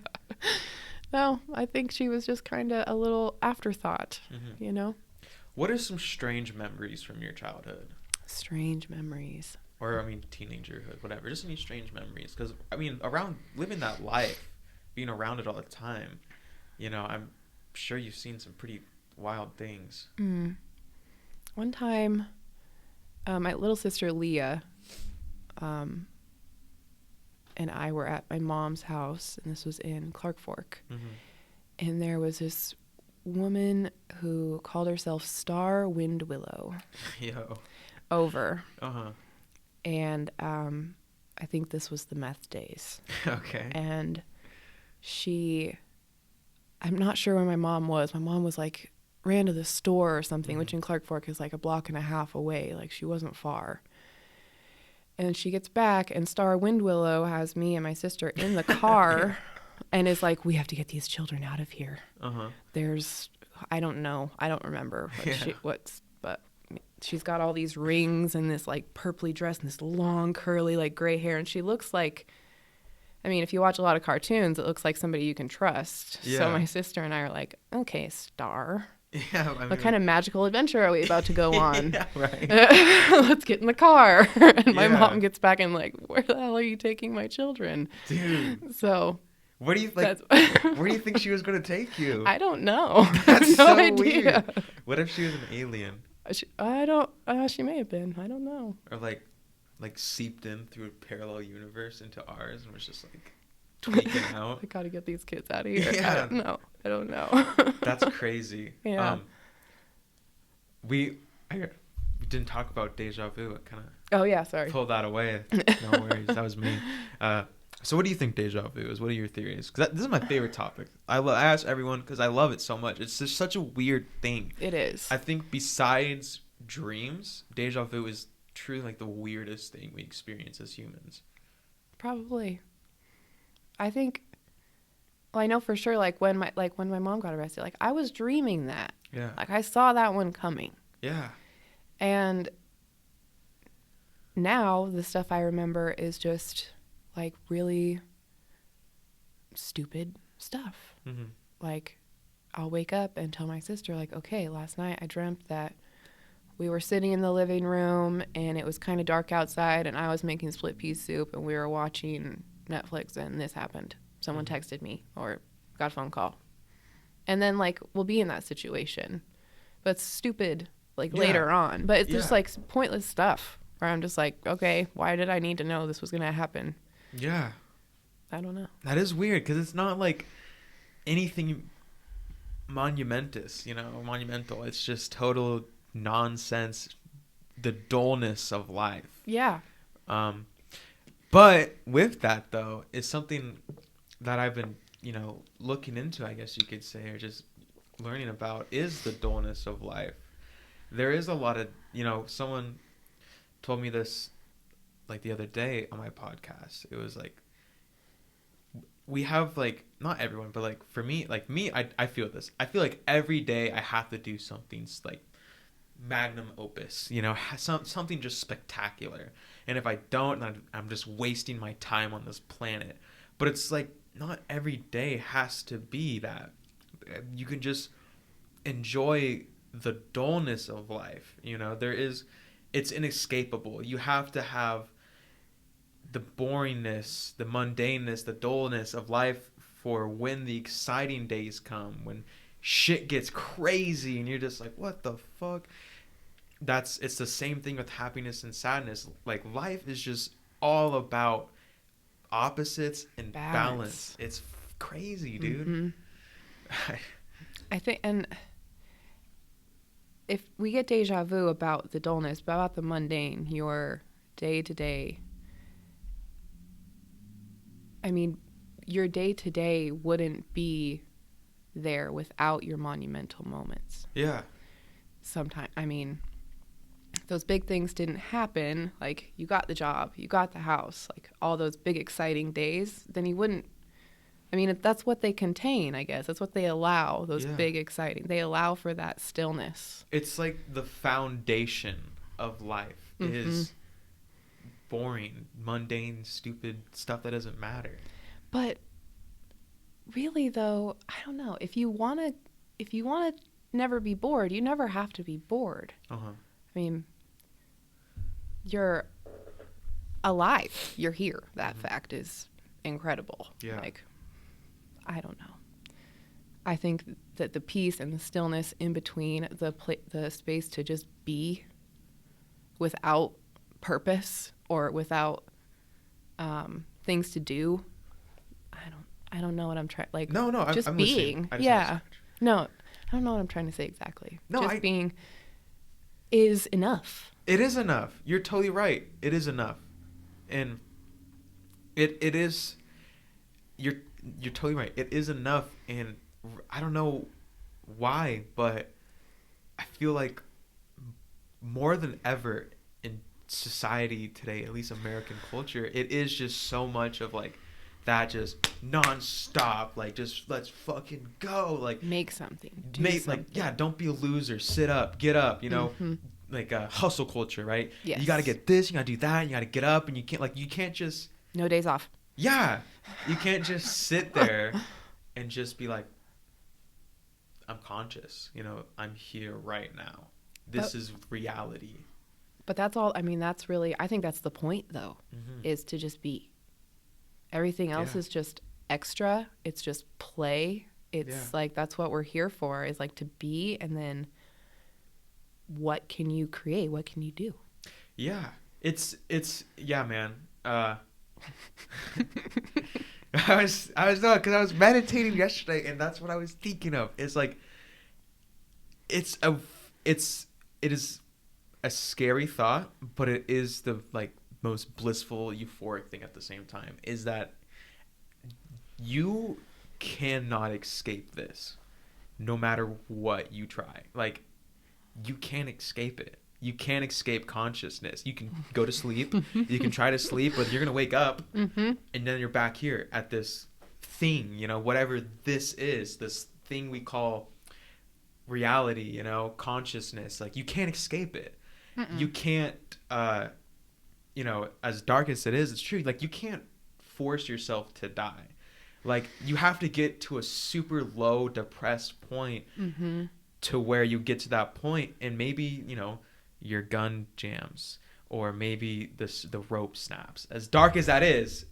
No, I think she was just kind of a little afterthought, What are some strange memories from your childhood? Strange memories. Or, teenagerhood, whatever. Just any strange memories. Because, around living that life, being around it all the time, I'm sure you've seen some pretty wild things. One time, my little sister Leah and I were at my mom's house, and this was in Clark Fork. And there was this woman who called herself Star Wind Willow. Over. And I think this was the meth days. Okay. And I'm not sure where my mom was. My mom was like, ran to the store or something, which in Clark Fork is like a block and a half away. Like, she wasn't far. And she gets back, and Star Wind Willow has me and my sister in the car and is like, we have to get these children out of here. There's I don't know. I don't remember Yeah. but she's got all these rings and this like purpley dress and this long curly like gray hair, and she looks like, I mean, if you watch a lot of cartoons, it looks like somebody you can trust. Yeah. So my sister and I are like, okay, Star, Yeah, I mean, what kind of magical adventure are we about to go on? yeah, right. Let's get in the car. And my Yeah. mom gets back and like, where the hell are you taking my children? Dude, So where do you like? that's Where do you think she was gonna take you? I don't know. That's no so idea. weird. What if she was an alien, I don't. She may have been. I don't know. or like seeped in through a parallel universe into ours and was just like tweaking out? I gotta get these kids out of here. Yeah. I don't know. That's crazy. Yeah. We didn't talk about Deja Vu. I kind of Oh yeah, sorry. pulled that away. No worries, that was me. So what do you think Deja Vu is? What are your theories? Because this is my favorite topic. I ask everyone because I love it so much. It's just such a weird thing. It is. I think besides dreams, Deja Vu is truly like the weirdest thing we experience as humans. Probably. I think. Well, I know for sure. Like when my mom got arrested, like I was dreaming that. Yeah. Like I saw that one coming. Yeah. And now the stuff I remember is just like really stupid stuff. Mm-hmm. Like I'll wake up and tell my sister like, okay, last night I dreamt that we were sitting in the living room and it was kind of dark outside and I was making split pea soup and we were watching Netflix and this happened. Someone texted me or got a phone call. And then like we'll be in that situation. But it's stupid like later on. But it's just like pointless stuff where I'm just like, okay, why did I need to know this was going to happen? Yeah. I don't know. That is weird because it's not like anything monumental. It's just total nonsense, the dullness of life. Yeah. But with that though is something that I've been, looking into, I guess you could say, or just learning about, is the dullness of life. There is a lot of, someone told me this like the other day on my podcast. It was like, we have like, not everyone, but like for me, like me, I feel this. I feel like every day I have to do something like magnum opus, something just spectacular. And if I don't, I'm just wasting my time on this planet. But it's like not every day has to be that. You can just enjoy the dullness of life. It's inescapable. You have to have the boringness, the mundaneness, the dullness of life for when the exciting days come, when shit gets crazy and you're just like, what the fuck? It's the same thing with happiness and sadness. Like life is just all about opposites and balance. It's crazy, dude. Mm-hmm. I think, and if we get deja vu about the dullness, about the mundane, your day to day, I mean, your day to day wouldn't be there without your monumental moments. Yeah. Sometimes, I mean, if those big things didn't happen, like you got the job, you got the house, like all those big exciting days, then you wouldn't. I mean, that's what they contain, I guess. That's what they allow, those big exciting. They allow for that stillness. It's like the foundation of life is boring, mundane, stupid stuff that doesn't matter. But really, though, I don't know. If you want to never be bored, you never have to be bored. Uh-huh. I mean, you're alive. You're here. That fact is incredible. Yeah. Like, I don't know. I think that the peace and the stillness in between, the space to just be without purpose or without things to do. I don't know what I'm trying. Like, no, just I'm being. Yeah. No, I don't know what I'm trying to say exactly. No, just being is enough. It is enough. You're totally right. It is enough, and it is. You're totally right. It is enough, and I don't know why, but I feel like more than ever in society today, at least American culture, it is just so much of like that just nonstop, like just let's fucking go, like make something, like yeah, don't be a loser, sit up, get up, you know, like hustle culture, right? Yes. You got to get this, you got to do that, you got to get up, and you can't just no days off. Yeah, you can't just sit there and just be like, I'm conscious, you know, I'm here right now. This is reality. But that's all. I mean, that's really, I think that's the point, though, is to just be. Everything else is just extra. It's just play. It's like, that's what we're here for, is like to be. And then what can you create? What can you do? Yeah. It's yeah, man. I was no, because I was meditating yesterday, and that's what I was thinking of. It's like, it is a scary thought, but it is the like most blissful, euphoric thing at the same time, is that you cannot escape this no matter what you try. Like, you can't escape it. You can't escape consciousness. You can go to sleep, you can try to sleep, but you're gonna wake up and then you're back here at this thing, you know, whatever this is, this thing we call reality, you know, consciousness. Like, you can't escape it. You can't you know, as dark as it is, it's true. Like, you can't force yourself to die. Like, you have to get to a super low, depressed point to where you get to that point, and maybe, you know, your gun jams, or maybe the rope snaps. As dark as that is,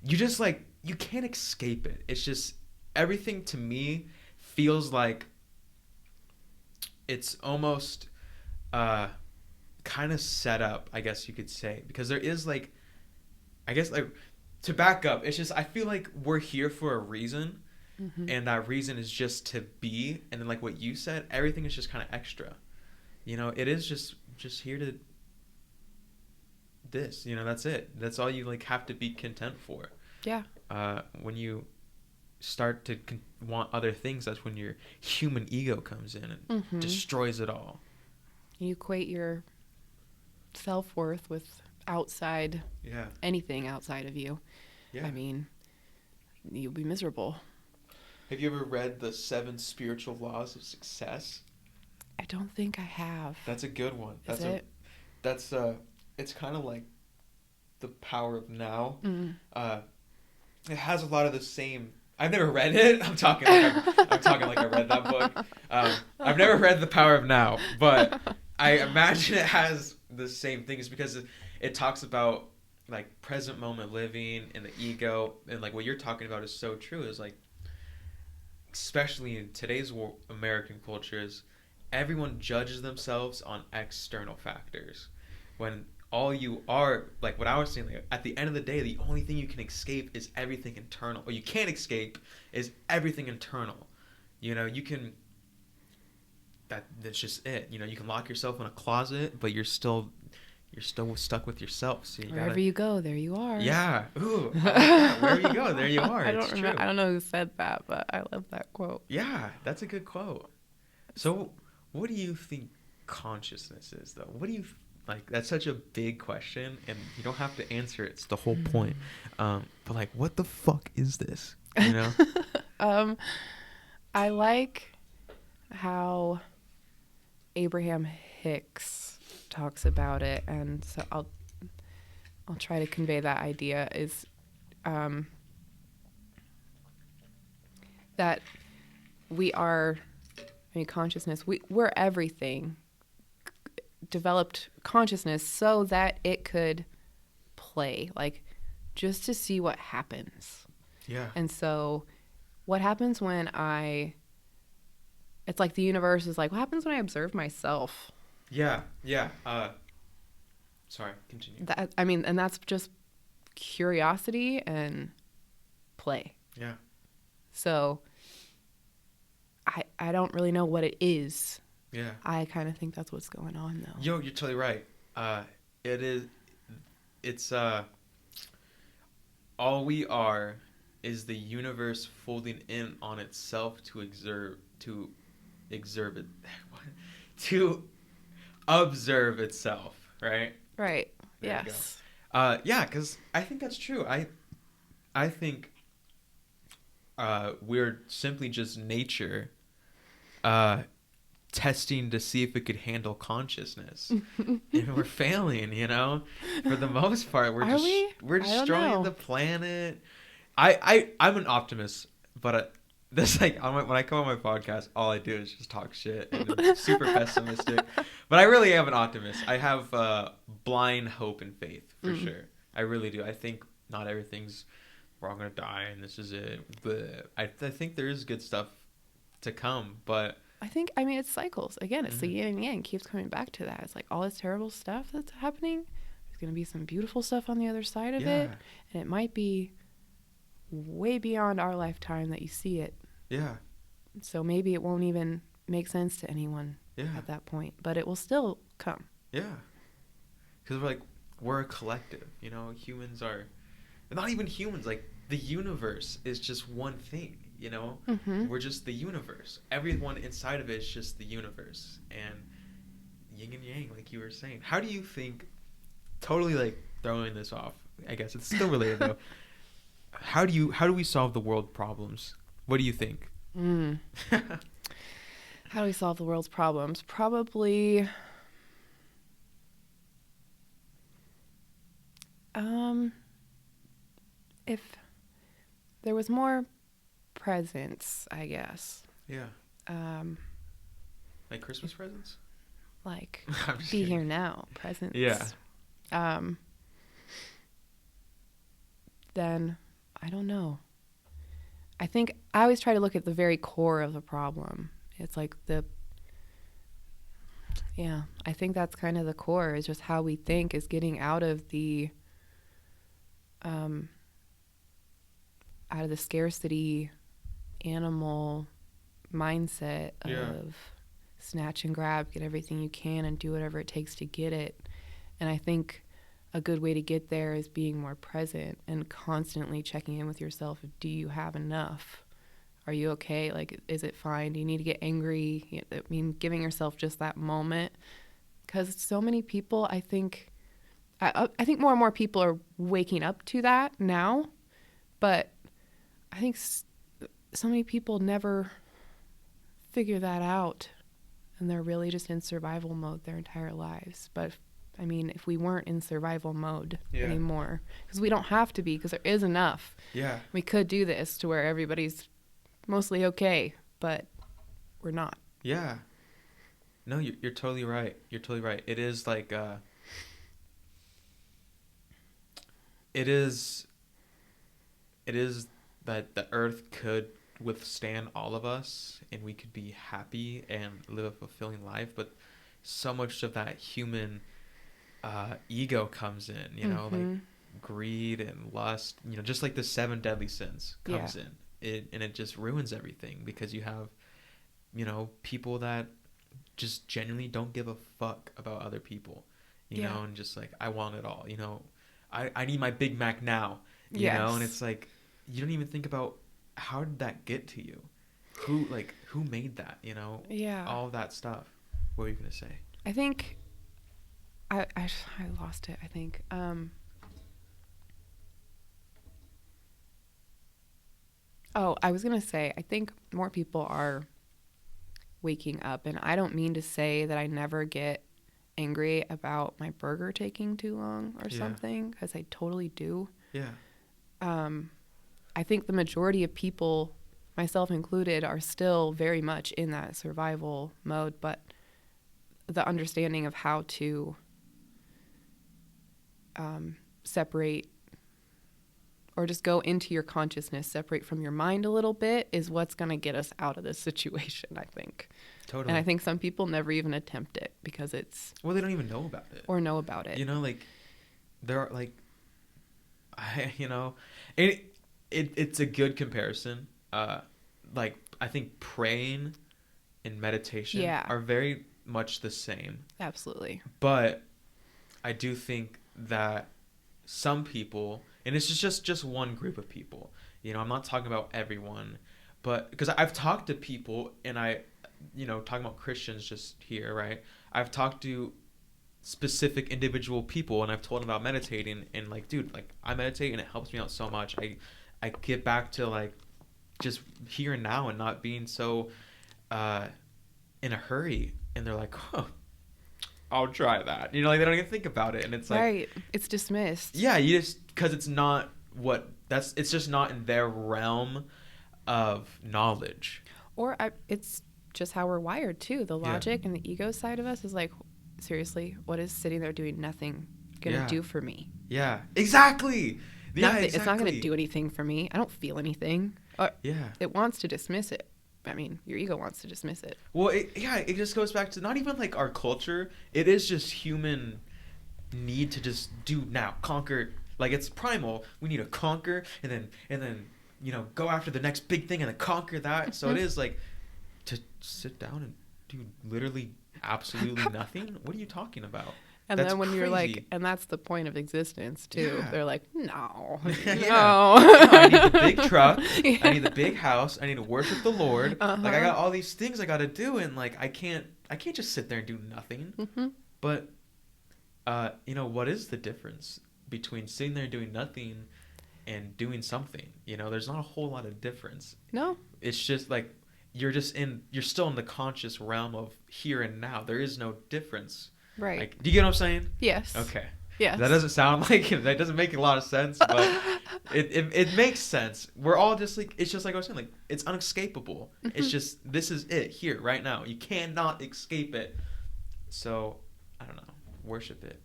you just, like, you can't escape it. It's just, everything to me feels like it's almost kind of set up, I guess you could say, because there is, like, I guess, like, to back up, it's just, I feel like we're here for a reason, and that reason is just to be, and then, like what you said, everything is just kind of extra, you know. It is just here to this, you know. That's it. That's all you, like, have to be content for. Yeah. When you start to want other things, that's when your human ego comes in and destroys it all. You equate your self-worth with outside, anything outside of you. I mean, you'll be miserable. Have you ever read the 7 Spiritual Laws of Success? I don't think I have. That's a good one. Is it? It's kind of like The Power of Now. It has a lot of the same. I've never read it. I'm talking like I read that book. I've never read The Power of Now, but I imagine it has the same things, because it talks about, like, present moment living and the ego, and, like, what you're talking about is so true. Is, like, especially in today's American cultures, everyone judges themselves on external factors, when all you are, like what I was saying, like, at the end of the day, the only thing you can escape is everything internal, or you can't escape is everything internal. You know, you can, that's just it. You know, you can lock yourself in a closet, but you're still stuck with yourself. So wherever you go, there you are. Yeah. Ooh. Wherever you go, there you are. I don't know who said that, but I love that quote. Yeah, that's a good quote. So, what do you think consciousness is, though? What do you like? That's such a big question, and you don't have to answer it. It's the whole point. But, like, what the fuck is this? You know. I like how Abraham Hicks talks about it, and so I'll try to convey that idea, is that we are, I mean, consciousness, we're everything, developed consciousness so that it could play, like, just to see what happens. Yeah. And so what happens when it's like the universe is like, what happens when I observe myself? Yeah. Sorry, continue. And that's just curiosity and play. Yeah. So I don't really know what it is. Yeah. I kind of think that's what's going on, though. Yo, you're totally right. It's all we are is the universe folding in on itself to observe itself, right? Right. There yes. Yeah, because I think that's true. I think we're simply just nature testing to see if it could handle consciousness. And we're failing, you know? For the most part, Are we? we're I don't destroying know. the planet. I'm an optimist, but this like when I come on my podcast, all I do is just talk shit and I'm super pessimistic. But I really am an optimist. I have blind hope and faith for sure. I really do. I think not everything's we're all gonna die and this is it. But I think there is good stuff to come. But I mean, it's cycles. Again, it's the yin and yang. Keeps coming back to that. It's like all this terrible stuff that's happening. There's going to be some beautiful stuff on the other side of it. And it might be way beyond our lifetime that you see it. Yeah. So maybe it won't even make sense to anyone at that point. But it will still come. Yeah. Because we're a collective. You know, humans are... Not even humans. Like, the universe is just one thing. You know, we're just the universe. Everyone inside of it is just the universe, and yin and yang, like you were saying. How do you think? Totally, like throwing this off. I guess it's still related though. How do we solve the world problems? What do you think? How do we solve the world's problems? Probably, if there was more presents, I guess. Yeah. Like Christmas presents? Like be kidding. Here now, presents. Yeah. Then I don't know. I think I always try to look at the very core of the problem. It's like I think that's kind of the core, is just how we think, is getting out of the scarcity animal mindset of snatch and grab, get everything you can and do whatever it takes to get it. And I think a good way to get there is being more present and constantly checking in with yourself. Do you have enough? Are you okay? Like, is it fine? Do you need to get angry? I mean, giving yourself just that moment. Because so many people, I think more and more people are waking up to that now. But I think so many people never figure that out, and they're really just in survival mode their entire lives. But I mean, if we weren't in survival mode anymore, because we don't have to be, because there is enough. Yeah, we could do this to where everybody's mostly okay, but we're not. Yeah. No, you're totally right. You're totally right. It is like it is that the earth could withstand all of us and we could be happy and live a fulfilling life, but so much of that human ego comes in, you know, like greed and lust, you know, just like the 7 deadly sins comes in and it just ruins everything, because you have, you know, people that just genuinely don't give a fuck about other people, you know, and just like, I want it all, you know, I need my Big Mac now, you know, and it's like, you don't even think about, how did that get to you? Who made that, you know? Yeah. All of that stuff. What were you going to say? I think I lost it, I think. I was going to say, I think more people are waking up, and I don't mean to say that I never get angry about my burger taking too long or something, because I totally do. Yeah. I think the majority of people, myself included, are still very much in that survival mode, but the understanding of how to separate, or just go into your consciousness, separate from your mind a little bit, is what's going to get us out of this situation, I think. Totally. And I think some people never even attempt it, because it's... Well, they don't even know about it. Or know about it. You know, like, there are, like... It's a good comparison. Like, I think praying and meditation are very much the same. Absolutely. But I do think that some people, and it's just one group of people, you know, I'm not talking about everyone, but because I've talked to people, and talking about Christians just here, right? I've talked to specific individual people, and I've told them about meditating, and like, dude, like, I meditate and it helps me out so much. I get back to like just here and now and not being so in a hurry. And they're like, oh, I'll try that. You know, like they don't even think about it. And it's like, right. It's dismissed. yeah, you just, because it's not it's just not in their realm of knowledge. Or it's just how we're wired too. The logic and the ego side of us is like, seriously, what is sitting there doing nothing gonna do for me? Yeah, exactly. Yeah, Nothing. exactly. It's not gonna do anything for me. I don't feel anything. It wants to dismiss it. I mean, your ego wants to dismiss it. Well, it just goes back to not even like our culture. It is just human need to just do now, conquer. Like it's primal. We need to conquer and then you know, go after the next big thing and then conquer that. So it is like to sit down and do literally absolutely nothing. What are you talking about? And that's then when crazy. you're like, and that's the point of existence too. Yeah. They're like, no, no. I need the big truck. I need the big house. I need to worship the Lord. Like I got all these things I got to do, and like I can't just sit there and do nothing. Mm-hmm. But you know, what is the difference between sitting there doing nothing and doing something? You know, there's not a whole lot of difference. No. It's just like you're still in the conscious realm of here and now. There is no difference. Right. Like, do you get what I'm saying? Yes. Okay. Yes. That doesn't sound like that doesn't make a lot of sense, but it makes sense. We're all just like, it's just like I was saying, like it's unescapable. Mm-hmm. It's just, this is it here right now. You cannot escape it. So I don't know. Worship it.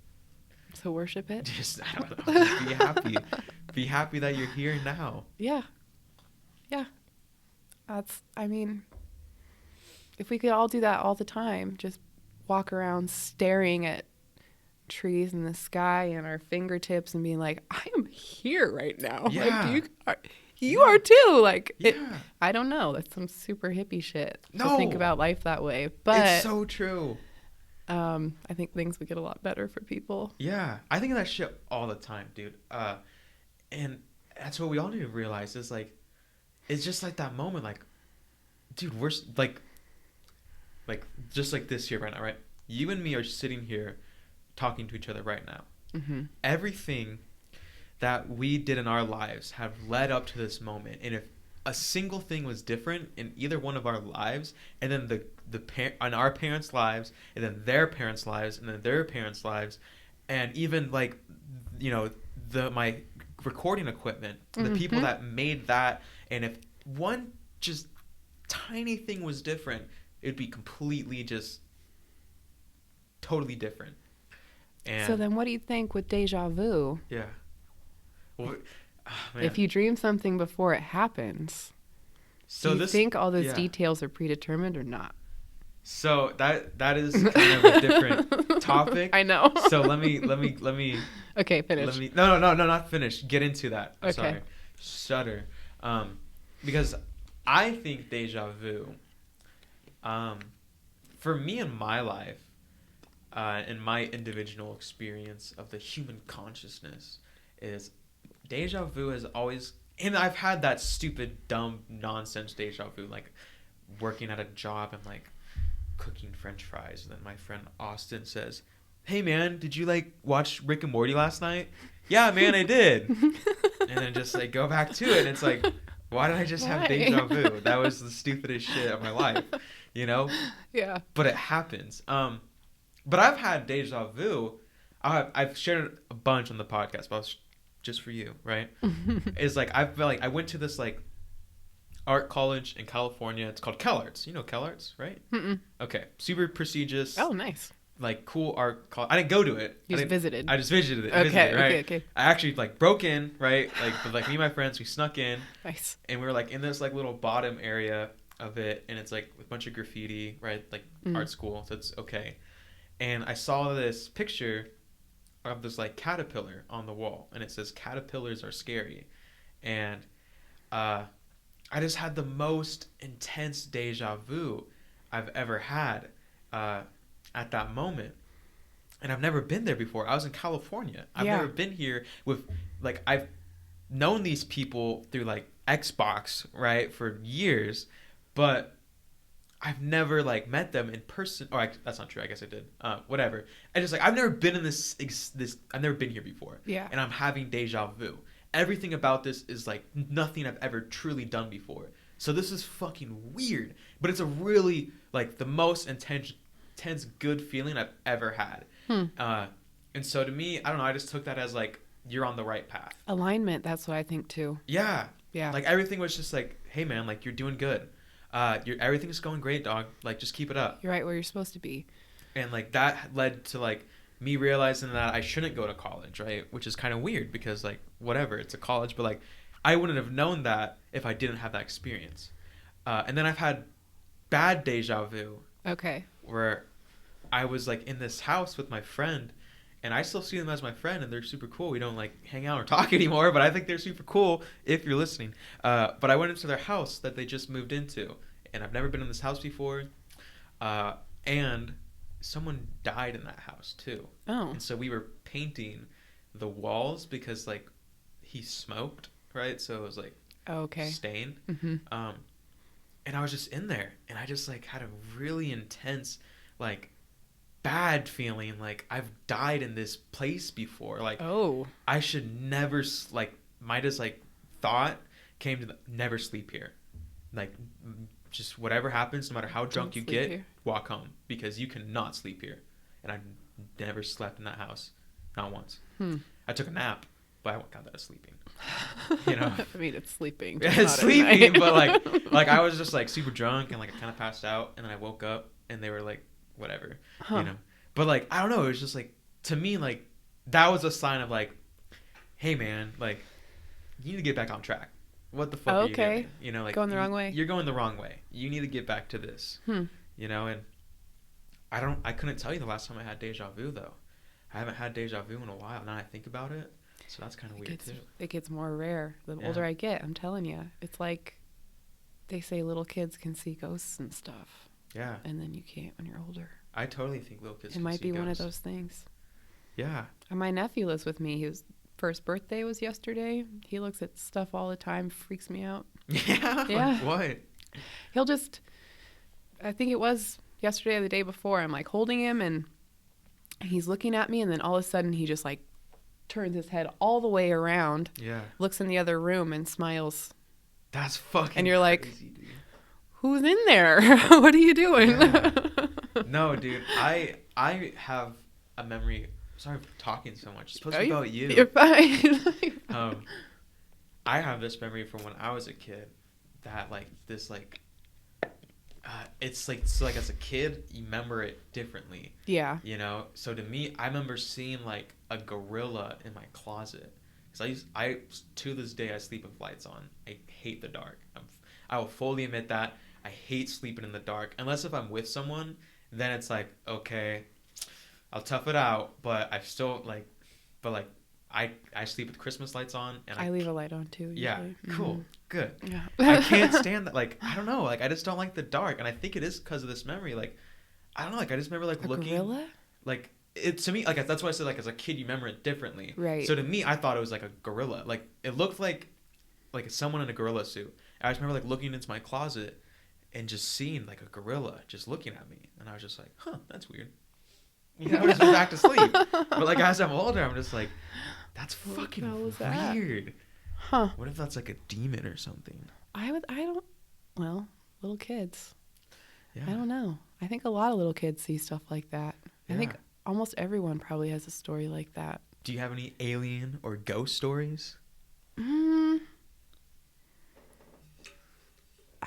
So worship it. Just I don't know. Just be happy. Be happy that you're here now. Yeah. Yeah. I mean, if we could all do that all the time, just walk around staring at trees in the sky and our fingertips and being like, I am here right now. Yeah. Like, you are too. Like, Yeah. I don't know. That's some super hippie shit No. to think about life that way. But It's so true. I think things would get a lot better for people. Yeah. I think of that shit all the time, dude. And that's what we all need to realize is like, it's just like that moment, like, dude, we're like just like this here right now, right? You and me are sitting here talking to each other right now. Mm-hmm. Everything that we did in our lives have led up to this moment. And if a single thing was different in either one of our lives, and then on our parents' lives, and then their parents' lives, and then their parents' lives, and even like, you know, my recording equipment, the people that made that, and if one just tiny thing was different, it'd be completely just totally different. And So then what do you think with Deja Vu? yeah. Well, If you dream something before it happens, so do you think all those yeah. details are predetermined or not? So that is kind of a different topic. I know. So let me Okay, finish. let me no not finish. Get into that. I'm Okay. sorry. Stutter. Because I think deja vu. For me in my life, in my individual experience of the human consciousness, is deja vu has always, and I've had that stupid, dumb, nonsense deja vu, like working at a job and like cooking French fries, and then my friend Austin says, "Hey man, did you like watch Rick and Morty last night?" "Yeah, man, I did." And then just like go back to it, and it's like, why did I just have deja vu? That was the stupidest shit of my life, you know? Yeah. But it happens. But I've had deja vu. I've shared it a bunch on the podcast, but just for you, right? It's like I went to this like art college in California. It's called CalArts. You know CalArts, right? Mm-mm. Okay, super prestigious. Oh, nice. Like cool art college. I didn't go to it. You just visited. I just visited it. Okay, right? okay. I actually like broke in, right? Like with like me and my friends, we snuck in. Nice. And we were like in this like little bottom area of it, and it's like a bunch of graffiti, right? Like art school, so it's okay. And I saw this picture of this like caterpillar on the wall, and it says caterpillars are scary. And I just had the most intense deja vu I've ever had at that moment. And I've never been there before. I was in California. I've never been here with like, I've known these people through like Xbox, right, for years, but I've never like met them in person. Or that's not true. I guess I did. Whatever. I just like, I've never been in this. I've never been here before. Yeah. And I'm having deja vu. everything about this is like nothing I've ever truly done before. So this is fucking weird, but it's a really like the most intense good feeling I've ever had. And so to me, I don't know, I just took that as like, you're on the right path. Alignment, that's what I think too. Yeah. Yeah. Like everything was just like, hey man, like you're doing good. Everything's going great, dog. Like just keep it up. You're right where you're supposed to be. And like that led to like me realizing that I shouldn't go to college, right? Which is kind of weird because like whatever, it's a college, but like I wouldn't have known that if I didn't have that experience. And then I've had bad deja vu. Okay. Where I was like in this house with my friend, and I still see them as my friend, and they're super cool. We don't like hang out or talk anymore, but I think they're super cool if you're listening. But I went into their house that they just moved into, and I've never been in this house before. And someone died in that house too. Oh. And so we were painting the walls because like he smoked, right? So it was like stained. Mm-hmm. And I was just in there, and I just like had a really intense, like, bad feeling. Like I've died in this place before. Like, I should never like my just like thought came to never sleep here. Like, just whatever happens, no matter how drunk you get, here. Walk home because you cannot sleep here. And I never slept in that house, not once. I took a nap, but I won't count that as sleeping. You know, I mean, it's sleeping. It's sleeping, but like I was just like super drunk and like I kind of passed out, and then I woke up and they were like, whatever, you know. But like I don't know, it was just like to me like that was a sign of like, hey man, like you need to get back on track. What the fuck are you doing? You know, like going the wrong way. You're going the wrong way. You need to get back to this. You know, and I couldn't tell you the last time I had deja vu though. I haven't had deja vu in a while. Now I think about it. So that's kind of weird too. It gets more rare the older I get. I'm telling you, it's like they say little kids can see ghosts and stuff. Yeah. And then you can't when you're older. I totally think little kids. It might be one of those things. Yeah. And my nephew lives with me. His first birthday was yesterday. He looks at stuff all the time. Freaks me out. Yeah. Yeah. What? He'll just. I think it was yesterday or the day before. I'm like holding him and he's looking at me, and then all of a sudden he just like turns his head all the way around, looks in the other room and smiles. That's fucking and you're like, crazy, dude. Who's in there? What are you doing? Yeah. No, dude, I have a memory. Sorry for talking so much. It's supposed to be about you. You're fine. I have this memory from when I was a kid that like this like it's like so like as a kid you remember it differently. Yeah. You know, so to me I remember seeing like a gorilla in my closet because I to this day I sleep with lights on. I hate the dark. I will fully admit that I hate sleeping in the dark unless if I'm with someone. Then it's like okay, I'll tough it out, but I still like, but like I sleep with Christmas lights on, and I leave a light on too. Usually. Yeah, cool, good. Yeah. I can't stand that. Like I don't know, like I just don't like the dark, and I think it is because of this memory. Like I don't know, like I just remember like a looking. Gorilla? Like it to me, like that's why I said like as a kid you remember it differently. Right. So to me, I thought it was like a gorilla. Like it looked like someone in a gorilla suit. I just remember like looking into my closet and just seeing like a gorilla just looking at me, and I was just like, huh, that's weird. You know, I just went back to sleep. But like as I'm older, I'm just like, that's fucking weird. Huh. What if that's like a demon or something? Well, little kids. Yeah. I don't know. I think a lot of little kids see stuff like that. Yeah. I think almost everyone probably has a story like that. Do you have any alien or ghost stories? I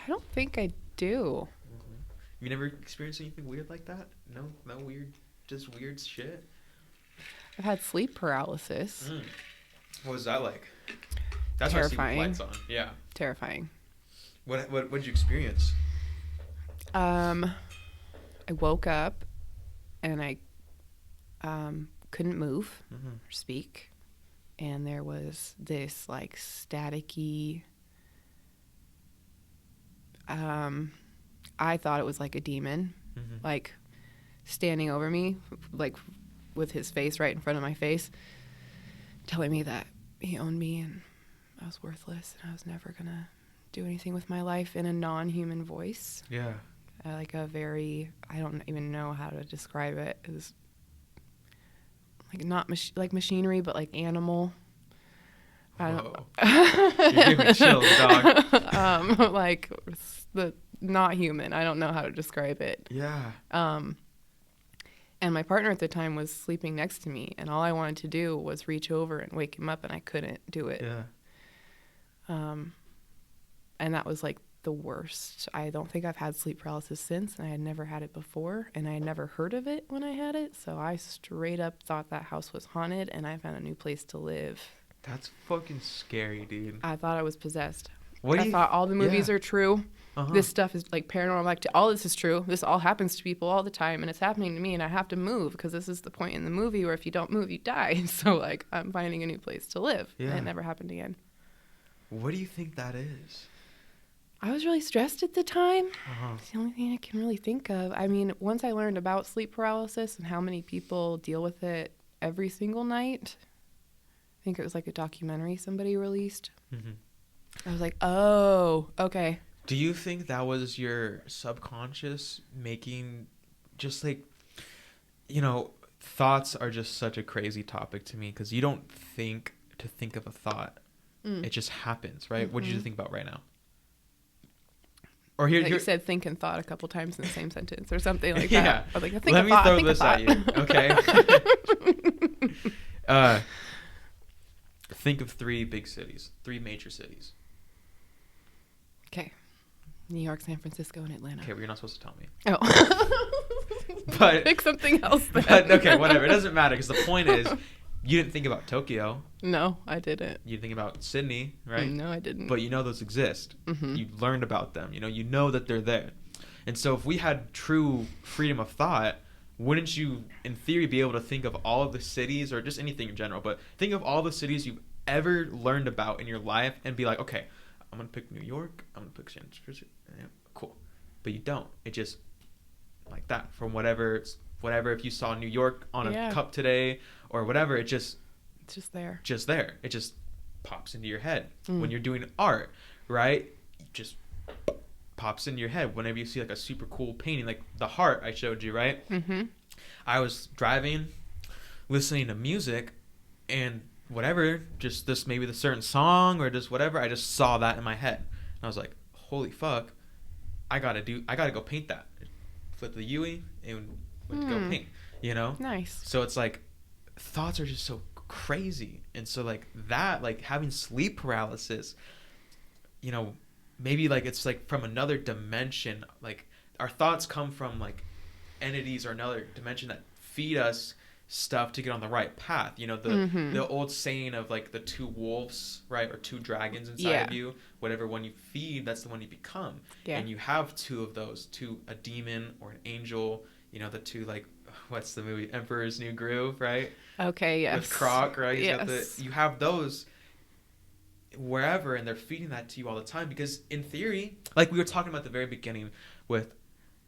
don't think I do. Mm-hmm. You never experienced anything weird like that? No weird, just weird shit? I've had sleep paralysis. What was that like? That's terrifying. Why I sleep with lights on. Yeah. Terrifying. What did you experience? I woke up and I couldn't move or speak, and there was this like staticky. I thought it was like a demon, like standing over me, like with his face right in front of my face, telling me that he owned me and I was worthless and I was never gonna do anything with my life in a non-human voice. Yeah. Like a very, I don't even know how to describe it. It was like not like machinery, but like animal I Whoa. don't. You're giving me chills, dog. Like the not human. I don't know how to describe it. Yeah. And my partner at the time was sleeping next to me, and all I wanted to do was reach over and wake him up, and I couldn't do it. Yeah. And that was like the worst. I don't think I've had sleep paralysis since, and I had never had it before, and I had never heard of it when I had it. So I straight up thought that house was haunted, and I found a new place to live. That's fucking scary, dude. I thought I was possessed. What do I you thought all the movies are true. Uh-huh. This stuff is like paranormal activity. All this is true. This all happens to people all the time, and it's happening to me, and I have to move because this is the point in the movie where if you don't move, you die. So like I'm finding a new place to live. Yeah. And it never happened again. What do you think that is? I was really stressed at the time. Uh-huh. It's the only thing I can really think of. I mean, once I learned about sleep paralysis and how many people deal with it every single night, I think it was like a documentary somebody released. Mm-hmm. I was like, oh, okay. Do you think that was your subconscious making just like, you know, thoughts are just such a crazy topic to me because you don't think to think of a thought. It just happens, right? Mm-hmm. What did you think about right now? Or here, you said think and thought a couple times in the same sentence or something like yeah. that. I was like, I think Let me thought, throw this at you, okay? Think of 3 big cities, 3 major cities. Okay. New York, San Francisco, and Atlanta. Okay, well, you're not supposed to tell me. Oh. But pick something else then. But, okay, whatever. It doesn't matter because the point is you didn't think about Tokyo. No, I didn't. You think about Sydney, right? No, I didn't. But you know those exist. Mm-hmm. You learned about them. You know that they're there. And so if we had true freedom of thought, wouldn't you, in theory, be able to think of all of the cities or just anything in general, but think of all the cities you've ever learned about in your life and be like, okay, I'm going to pick New York. I'm going to pick San Francisco. Yeah, cool. But you don't. It just like that from whatever, if you saw New York on a cup today or whatever, it's just there. It just pops into your head. When you're doing art, right? It just pops into your head whenever you see like a super cool painting, like the heart I showed you, right? Mm-hmm. I was driving, listening to music, and whatever, just this maybe the certain song or just whatever, I just saw that in my head. And I was like, holy fuck, I gotta go paint that. Flip the UE and went to go paint, you know? Nice. So it's like thoughts are just so crazy. And so like that, like having sleep paralysis, you know, maybe like it's like from another dimension. Like our thoughts come from like entities or another dimension that feed us stuff to get on the right path. You know, the old saying of like the 2 wolves, right? Or 2 dragons inside of you. Whatever one you feed, that's the one you become. Yeah. And you have 2 of those, 2, a demon or an angel, you know, the 2 like, what's the movie? Emperor's New Groove, right? Okay, yes. With Croc, right? Yes. You have those wherever, and they're feeding that to you all the time because in theory, like we were talking about at the very beginning with,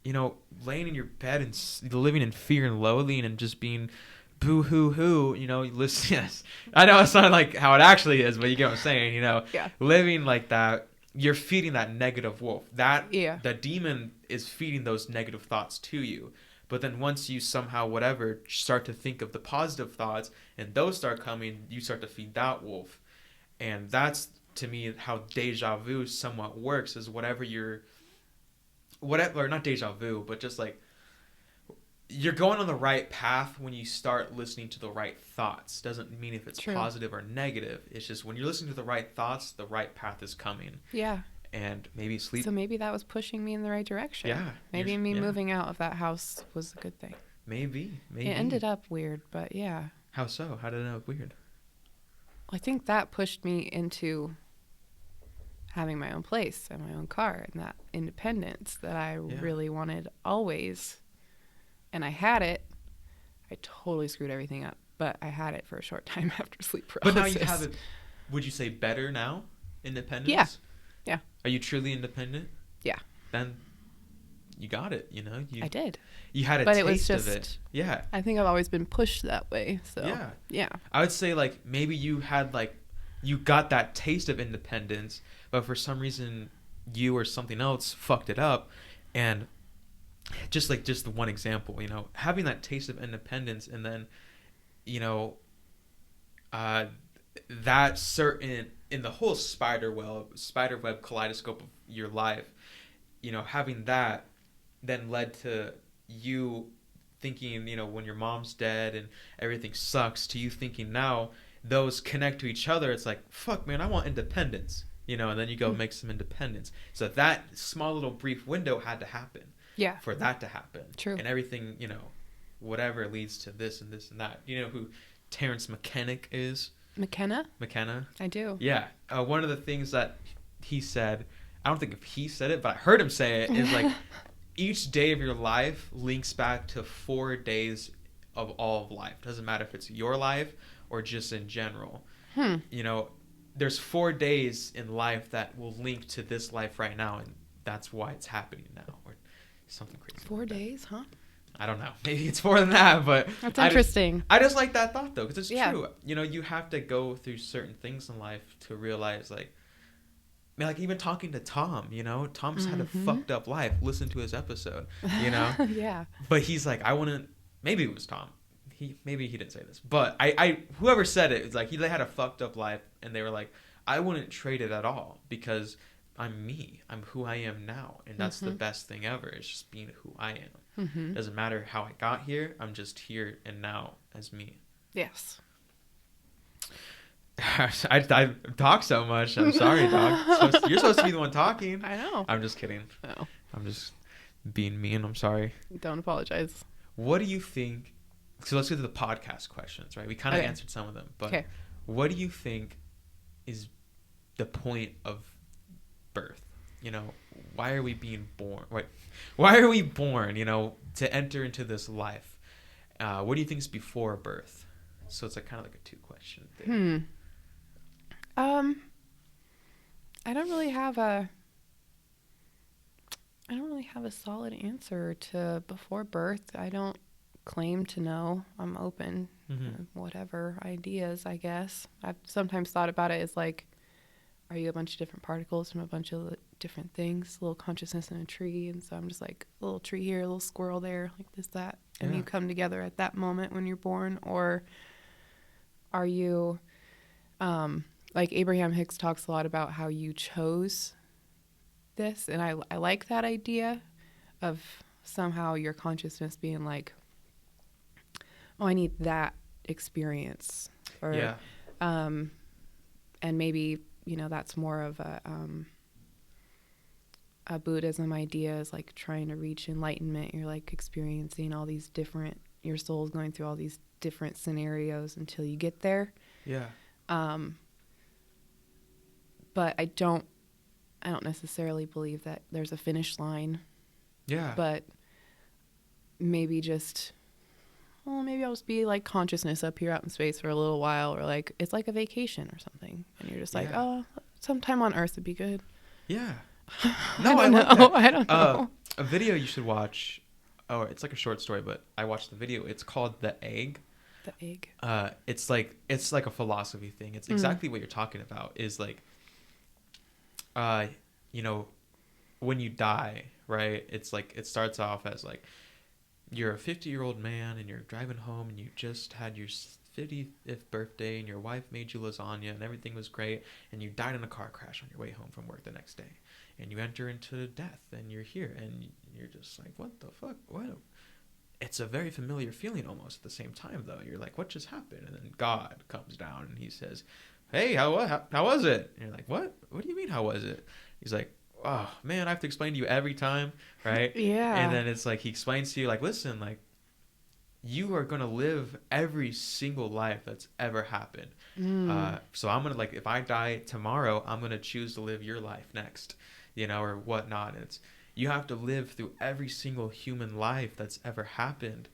you know, laying in your bed and living in fear and loathing and just being boo hoo hoo, you know, listen, yes. I know it's not like how it actually is, but you get what I'm saying, you know. Yeah. Living like that, you're feeding that negative wolf. The demon is feeding those negative thoughts to you. But then once you somehow, whatever, start to think of the positive thoughts and those start coming, you start to feed that wolf. And that's, to me, how Deja Vu somewhat works is whatever, not Deja Vu, but just like, you're going on the right path when you start listening to the right thoughts. Doesn't mean if it's positive or negative. It's just when you're listening to the right thoughts, the right path is coming. Yeah. And maybe sleep. So maybe that was pushing me in the right direction. Yeah. Maybe moving out of that house was a good thing. Maybe. It ended up weird, but yeah. How so? How did it end up weird? I think that pushed me into having my own place and my own car and that independence that I really wanted always. And I had it. I totally screwed everything up, but I had it for a short time after sleep paralysis. But now you have it, would you say better now? Independence? Yeah. Yeah. Are you truly independent? Yeah. Then you got it, you know? I did. You had a but taste it was just, of it. Yeah. I think I've always been pushed that way. So yeah. I would say like maybe you had like, you got that taste of independence, but for some reason you or something else fucked it up. And just the one example, you know, having that taste of independence and then, you know, that certain, in the whole spider web kaleidoscope of your life, having that then led to you thinking, when your mom's dead and everything sucks, to you thinking now those connect to each other. It's like, fuck, man, I want independence, and then you go make some independence. So that small little brief window had to happen. Yeah. For that to happen. True. And everything, whatever leads to this and this and that. You know who Terrence McKenna is? McKenna? I do. Yeah. One of the things that he said, I don't think if he said it, but I heard him say it, is like, each day of your life links back to 4 days of all of life. Doesn't matter if it's your life or just in general. There's 4 days in life that will link to this life right now, and that's why it's happening now, or something crazy. 4 days, huh? I don't know. Maybe it's more than that, but that's interesting. I just like that thought, though, because it's true. You have to go through certain things in life to realize, like even talking to Tom, Tom's had a fucked up life. Listen to his episode, Yeah. But he's like, I wouldn't. Maybe it was Tom. Maybe he didn't say this, but whoever said it, it's like they had a fucked up life, and they were like, I wouldn't trade it at all, because I'm me. I'm who I am now, and that's the best thing ever. It's just being who I am. Doesn't matter how I got here. I'm just here and now as me. Yes. I talk so much. I'm sorry, dog. You're supposed to be the one talking. I know. I'm just kidding. No. I'm just being mean. I'm sorry. Don't apologize. What do you think? So let's get to the podcast questions, right? We kind of answered some of them, but what do you think is the point of birth? Why are we being born? Why are we born, to enter into this life? What do you think is before birth? So it's kind of like a 2-question thing. I don't really have a solid answer to before birth. I don't claim to know. I'm open to whatever ideas, I guess. I've sometimes thought about it as like, are you a bunch of different particles from a bunch of different things, a little consciousness in a tree? And so I'm just like a little tree here, a little squirrel there, like this, that. And you come together at that moment when you're born. Or are you, like Abraham Hicks talks a lot about how you chose this. And I like that idea of somehow your consciousness being like, oh, I need that experience. Or, and maybe, that's more of a Buddhism idea, is like trying to reach enlightenment. You're like experiencing all these different, your soul's going through all these different scenarios until you get there. Yeah. But I don't necessarily believe that there's a finish line. Yeah. But maybe just, maybe I'll just be like consciousness up here out in space for a little while, or like it's like a vacation or something, and you're just like, oh, sometime on Earth would be good. Yeah. No, I don't know. A video you should watch. Oh, it's like a short story, but I watched the video. It's called The Egg. The Egg. It's like a philosophy thing. It's exactly what you're talking about. Is like, when you die, right? It's like it starts off as like, you're a 50-year-old man and you're driving home and you just had your 50th birthday and your wife made you lasagna and everything was great, and you died in a car crash on your way home from work the next day, and you enter into death and you're here and you're just like, what the fuck? What? It's a very familiar feeling almost at the same time, though. You're like, what just happened? And then God comes down and he says, hey, how was it? And you're like, what do you mean, how was it? He's like, oh man, I have to explain to you every time, right? Yeah. And then it's like he explains to you, like, listen, like, you are gonna live every single life that's ever happened. So I'm gonna, like, if I die tomorrow, I'm gonna choose to live your life next, or whatnot. And you have to live through every single human life that's ever happened,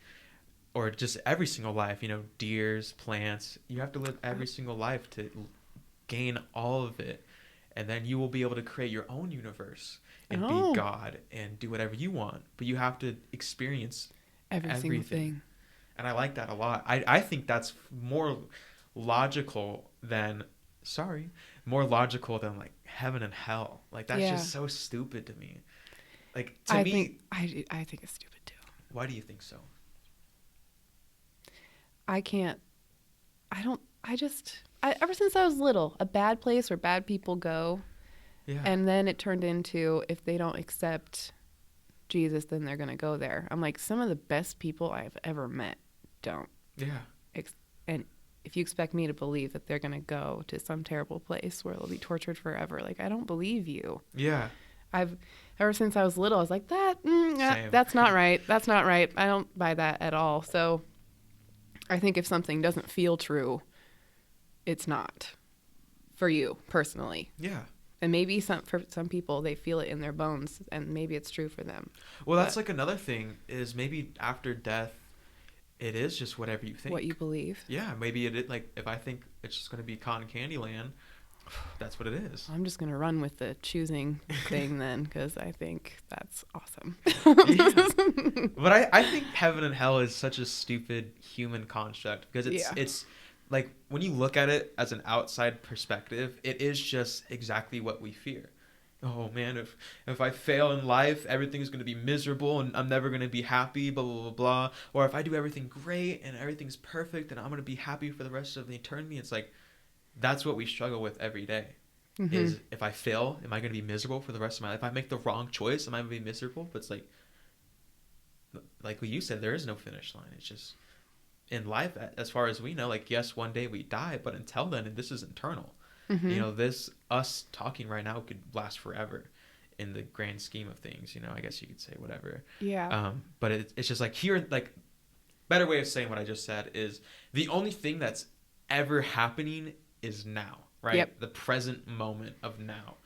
or just every single life. Deers, plants. You have to live every single life to gain all of it. And then you will be able to create your own universe and be God and do whatever you want. But you have to experience everything. Single thing. And I like that a lot. I think that's more logical than like heaven and hell. Like, that's just so stupid to me. Like, I think it's stupid too. Why do you think so? I ever since I was little, a bad place where bad people go. Yeah. And then it turned into, if they don't accept Jesus, then they're going to go there. I'm like, some of the best people I've ever met don't. Yeah. And if you expect me to believe that they're going to go to some terrible place where they'll be tortured forever, like, I don't believe you. Yeah. Ever since I was little, I was like, that's not right. That's not right. I don't buy that at all. So I think if something doesn't feel true, it's not for you personally. Yeah. And maybe for some people, they feel it in their bones, and maybe it's true for them. Well, that's like another thing is maybe after death, it is just whatever you think. What you believe. Yeah, maybe it is. Like, if I think it's just going to be cotton candy land, that's what it is. I'm just going to run with the choosing thing then, because I think that's awesome. Yeah. But I think heaven and hell is such a stupid human construct, because it's like, when you look at it as an outside perspective, it is just exactly what we fear. Oh man, if I fail in life, everything's going to be miserable and I'm never going to be happy, blah, blah, blah, blah. Or if I do everything great and everything's perfect and I'm going to be happy for the rest of the eternity. It's like, that's what we struggle with every day. Mm-hmm. Is, if I fail, am I going to be miserable for the rest of my life? If I make the wrong choice, am I going to be miserable? But it's like what you said, there is no finish line. It's just, in life, as far as we know, like, yes, one day we die, but until then, this is eternal. Mm-hmm. You know, us talking right now could last forever in the grand scheme of things. You know, I guess you could say whatever. Yeah. But it's just like, here, like, better way of saying what I just said is, the only thing that's ever happening is now, right? Yep. The present moment of now.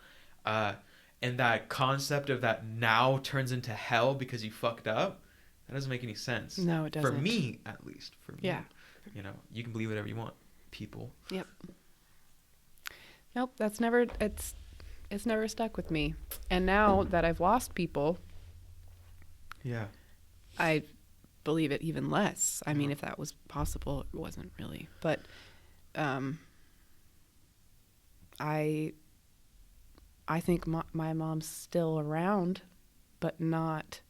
And that concept of that now turns into hell because you fucked up, that doesn't make any sense. No, it doesn't. For me, at least. For me. Yeah. You know, you can believe whatever you want, people. Yep. Nope, it's never stuck with me. And now that I've lost people, yeah, I believe it even less. I mean, if that was possible, it wasn't really. But I think my mom's still around, but not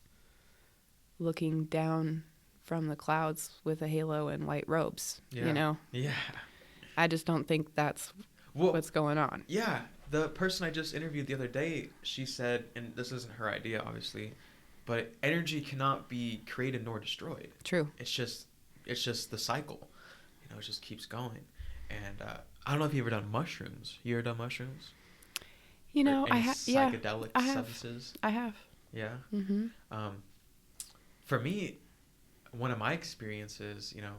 looking down from the clouds with a halo and white robes. Yeah. You know? Yeah. I just don't think that's what's going on. Yeah. The person I just interviewed the other day, she said, and this isn't her idea, obviously, but energy cannot be created nor destroyed. True. It's just the cycle. You know, it just keeps going. And I don't know if you've ever done mushrooms. You ever done mushrooms? You know, I have. Psychedelic substances. I have. Yeah. Mm-hmm. For me, one of my experiences, you know,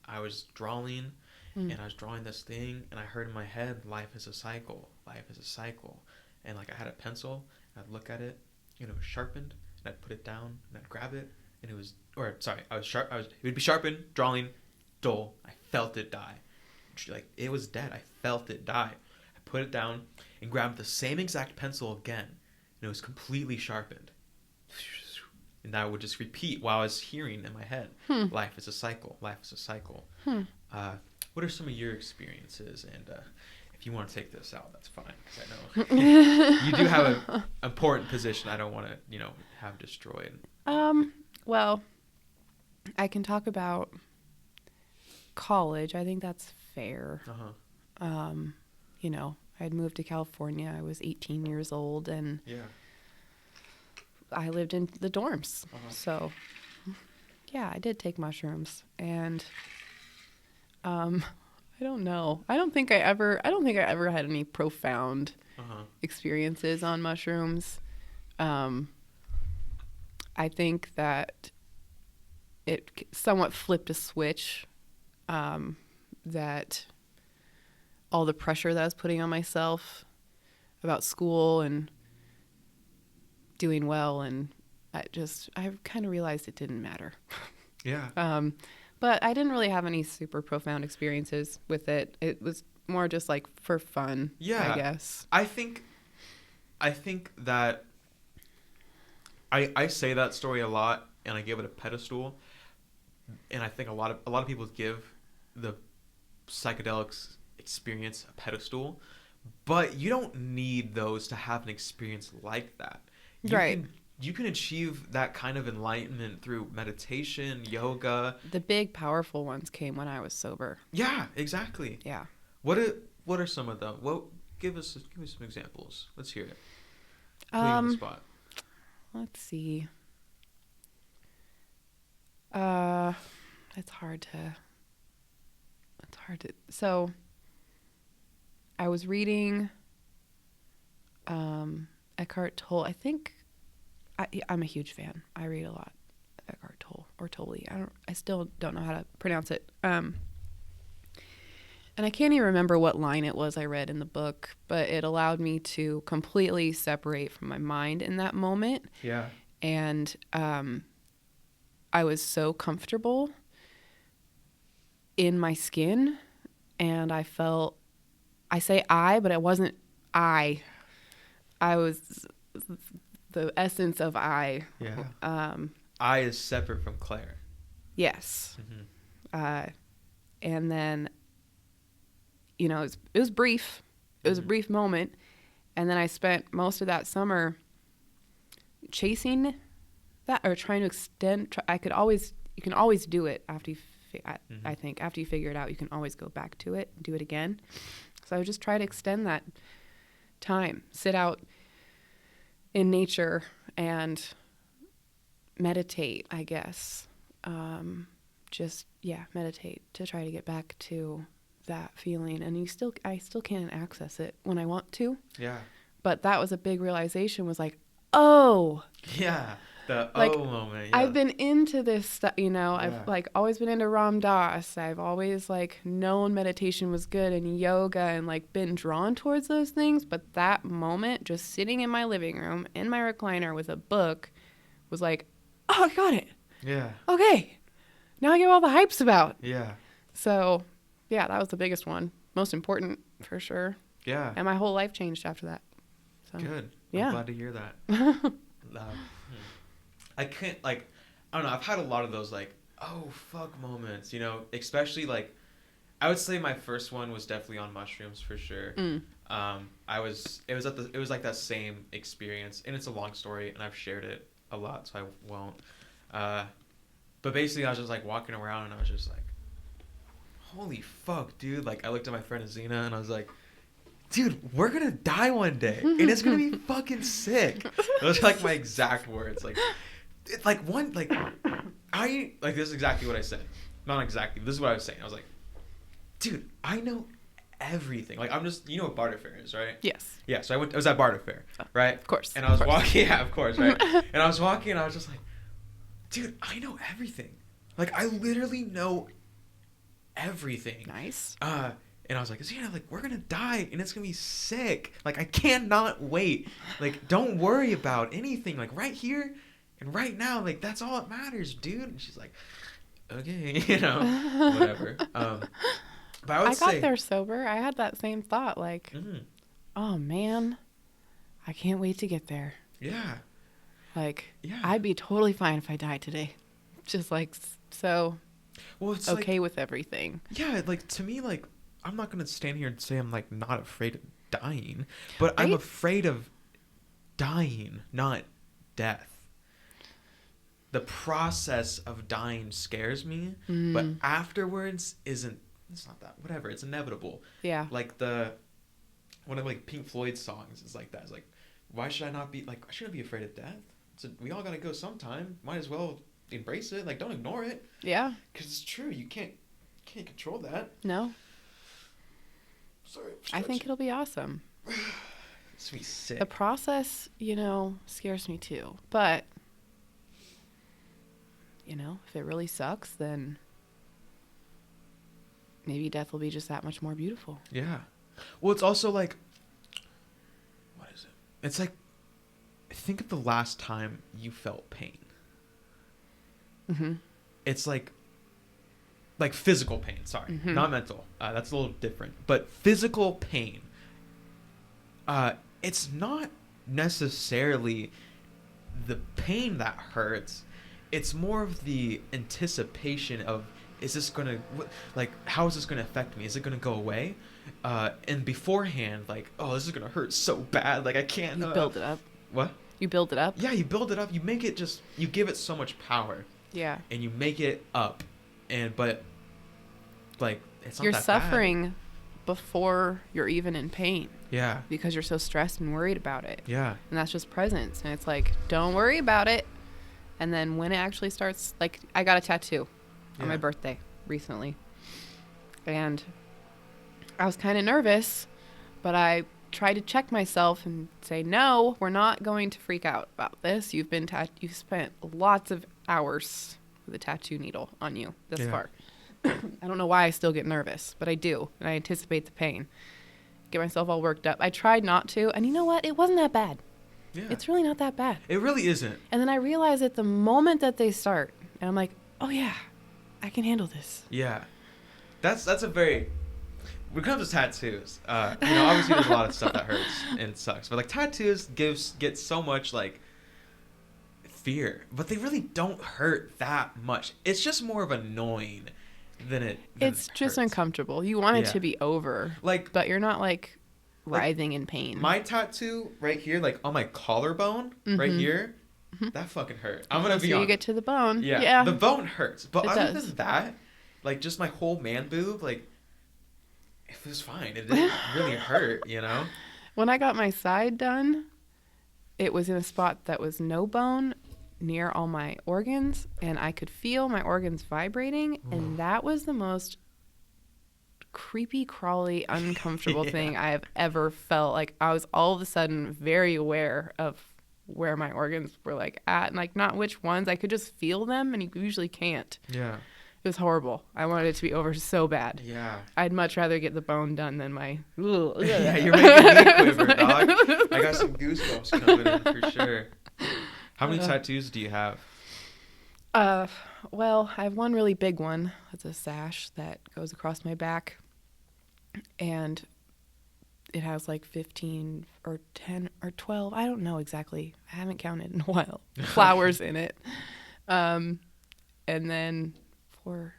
I was drawing, and I was drawing this thing, and I heard in my head, life is a cycle. Life is a cycle. And like, I had a pencil, and I'd look at it, and it was sharpened, and I'd put it down, and I'd grab it, and it would be sharpened, drawing, dull. I felt it die. Like, it was dead. I felt it die. I put it down and grabbed the same exact pencil again, and it was completely sharpened. And that would just repeat while I was hearing in my head, life is a cycle, life is a cycle. What are some of your experiences? And if you want to take this out, that's fine, because I know you do have an important position I don't want to, you know, have destroyed. Well, I can talk about college. I think that's fair. You know, I had moved to California. I was 18 years old, and I lived in the dorms. So, yeah, I did take mushrooms, and I don't know. I don't think I ever had any profound experiences on mushrooms. I think that it somewhat flipped a switch, that all the pressure that I was putting on myself about school and doing well, and I kind of realized it didn't matter. Yeah. But I didn't really have any super profound experiences with it. It was more just like for fun, I guess. I think that I say that story a lot, and I give it a pedestal, and I think a lot of people give the psychedelics experience a pedestal, but you don't need those to have an experience like that. You right. can you can achieve that kind of enlightenment through meditation, yoga. The big, powerful ones came when I was sober. Yeah, exactly. Yeah. What are some of them? Give us some examples. Let's hear it. Put you on the spot. Let's see. It's hard to. So, I was reading Eckhart Tolle. I think I'm a huge fan. I read a lot of Eckhart Tolle or Tolle. I still don't know how to pronounce it. And I can't even remember what line it was I read in the book, but it allowed me to completely separate from my mind in that moment. Yeah. And I was so comfortable in my skin, and I felt, I say I, but it wasn't I. I was the essence of I. Yeah. I is separate from Claire. Yes. Mm-hmm. And then, you know, it was brief. It was a brief moment. And then I spent most of that summer chasing that, or trying to extend. You can always do it after you, I think, after you figure it out, you can always go back to it and do it again. So I would just try to extend that time, sit out in nature and meditate, I guess. Meditate to try to get back to that feeling. And I still can't access it when I want to. Yeah. But that was a big realization, was like, oh. Yeah. The like, moment. Yeah. I've been into this stuff, you know. Yeah. I've like always been into Ram Dass. I've always like known meditation was good, and yoga, and like been drawn towards those things. But that moment, just sitting in my living room in my recliner with a book, was like, oh, I got it. Yeah. Okay. Now I get what all the hype's about. Yeah. So, yeah, that was the biggest one. Most important, for sure. Yeah. And my whole life changed after that. So, good. Yeah. I'm glad to hear that. I can't, like, I don't know. I've had a lot of those, like, oh, fuck moments, you know, especially, like, I would say my first one was definitely on mushrooms for sure. It was like that same experience, and it's a long story, and I've shared it a lot, so I won't. But basically, I was just, like, walking around, and I was just like, holy fuck, dude. Like, I looked at my friend Azina, and I was like, dude, we're gonna die one day, and it's gonna be fucking sick. Those are, like, my exact words. Like, it's like one, like, this is exactly what I said. Not exactly. This is what I was saying. I was like, dude, I know everything. Like, I'm just, you know what Barter Fair is, right? yes. Yeah, so I was at Barter Fair, right? Of course. And I was walking, yeah, of course, right? And I was walking, and I was just like, dude, I know everything. Like, I literally know everything. Nice. And I was like, Zena, like, we're gonna die, and it's gonna be sick. Like, I cannot wait. Like, don't worry about anything. Like, right here and right now, like, that's all that matters, dude. And she's like, okay, you know, whatever. But I got there sober. I had that same thought, like, oh, man, I can't wait to get there. Yeah. Like, yeah. I'd be totally fine if I died today. Just, like, so well, it's okay like, with everything. Yeah, like, to me, like, I'm not going to stand here and say I'm, like, not afraid of dying. But Right? I'm afraid of dying, not death. The process of dying scares me, but afterwards it's not that, whatever, it's inevitable. Yeah. Like one of like Pink Floyd's songs is like that. It's like, why should I not be, like, I shouldn't be afraid of death. So we all gotta go sometime. Might as well embrace it. Like, don't ignore it. Yeah. Because it's true. You can't control that. No. Sorry. I think it'll be awesome. It's gonna be sick. The process, you know, scares me too. But, you know, if it really sucks, then maybe death will be just that much more beautiful. Yeah. Well, it's also like, what is it? It's like, think of the last time you felt pain. Mm-hmm. It's like physical pain. Sorry, not mental. That's a little different. But physical pain. It's not necessarily the pain that hurts. It's more of the anticipation of, is this gonna, like, how is this gonna affect me? Is it gonna go away? And beforehand, like, oh, this is gonna hurt so bad. Like, I can't. You build it up. What? You build it up? Yeah, you build it up. You make it you give it so much power. Yeah. And you make it up. But, like, it's not You're that suffering bad. before you're even in pain. Yeah. Because you're so stressed and worried about it. Yeah. And that's just presence. And it's like, don't worry about it. And then when it actually starts, like, I got a tattoo on my birthday recently. And I was kind of nervous, but I tried to check myself and say, no, we're not going to freak out about this. You've spent lots of hours with a tattoo needle on you this far. I don't know why I still get nervous, but I do. And I anticipate the pain. Get myself all worked up. I tried not to. And you know what? It wasn't that bad. Yeah. It's really not that bad. It really isn't. And then I realize at the moment that they start, and I'm like, oh yeah, I can handle this. Yeah. That's a very... When it comes to tattoos, obviously there's a lot of stuff that hurts and it sucks. But, like, tattoos get so much, like, fear. But they really don't hurt that much. It's just more of annoying than it It's just uncomfortable. You want it to be over. Like, but you're not, like, writhing in pain. My tattoo right here, like, on my collarbone, right here, that fucking hurt. I'm going to be honest. You get to the bone. Yeah. The bone hurts. But other than that, like, just my whole man boob, like... It was fine. It didn't really hurt, you know? When I got my side done, it was in a spot that was no bone near all my organs, and I could feel my organs vibrating, and that was the most creepy, crawly, uncomfortable thing I have ever felt. Like, I was all of a sudden very aware of where my organs were, like, at, and, like, not which ones. I could just feel them, and you usually can't. Yeah. It was horrible. I wanted it to be over so bad. Yeah. I'd much rather get the bone done than my... Yeah, you're making me quiver, dog. I got some goosebumps coming in for sure. How many tattoos do you have? Well, I have one really big one. It's a sash that goes across my back. And it has like 15 or 10 or 12. I don't know exactly. I haven't counted in a while. Flowers in it. And then... 4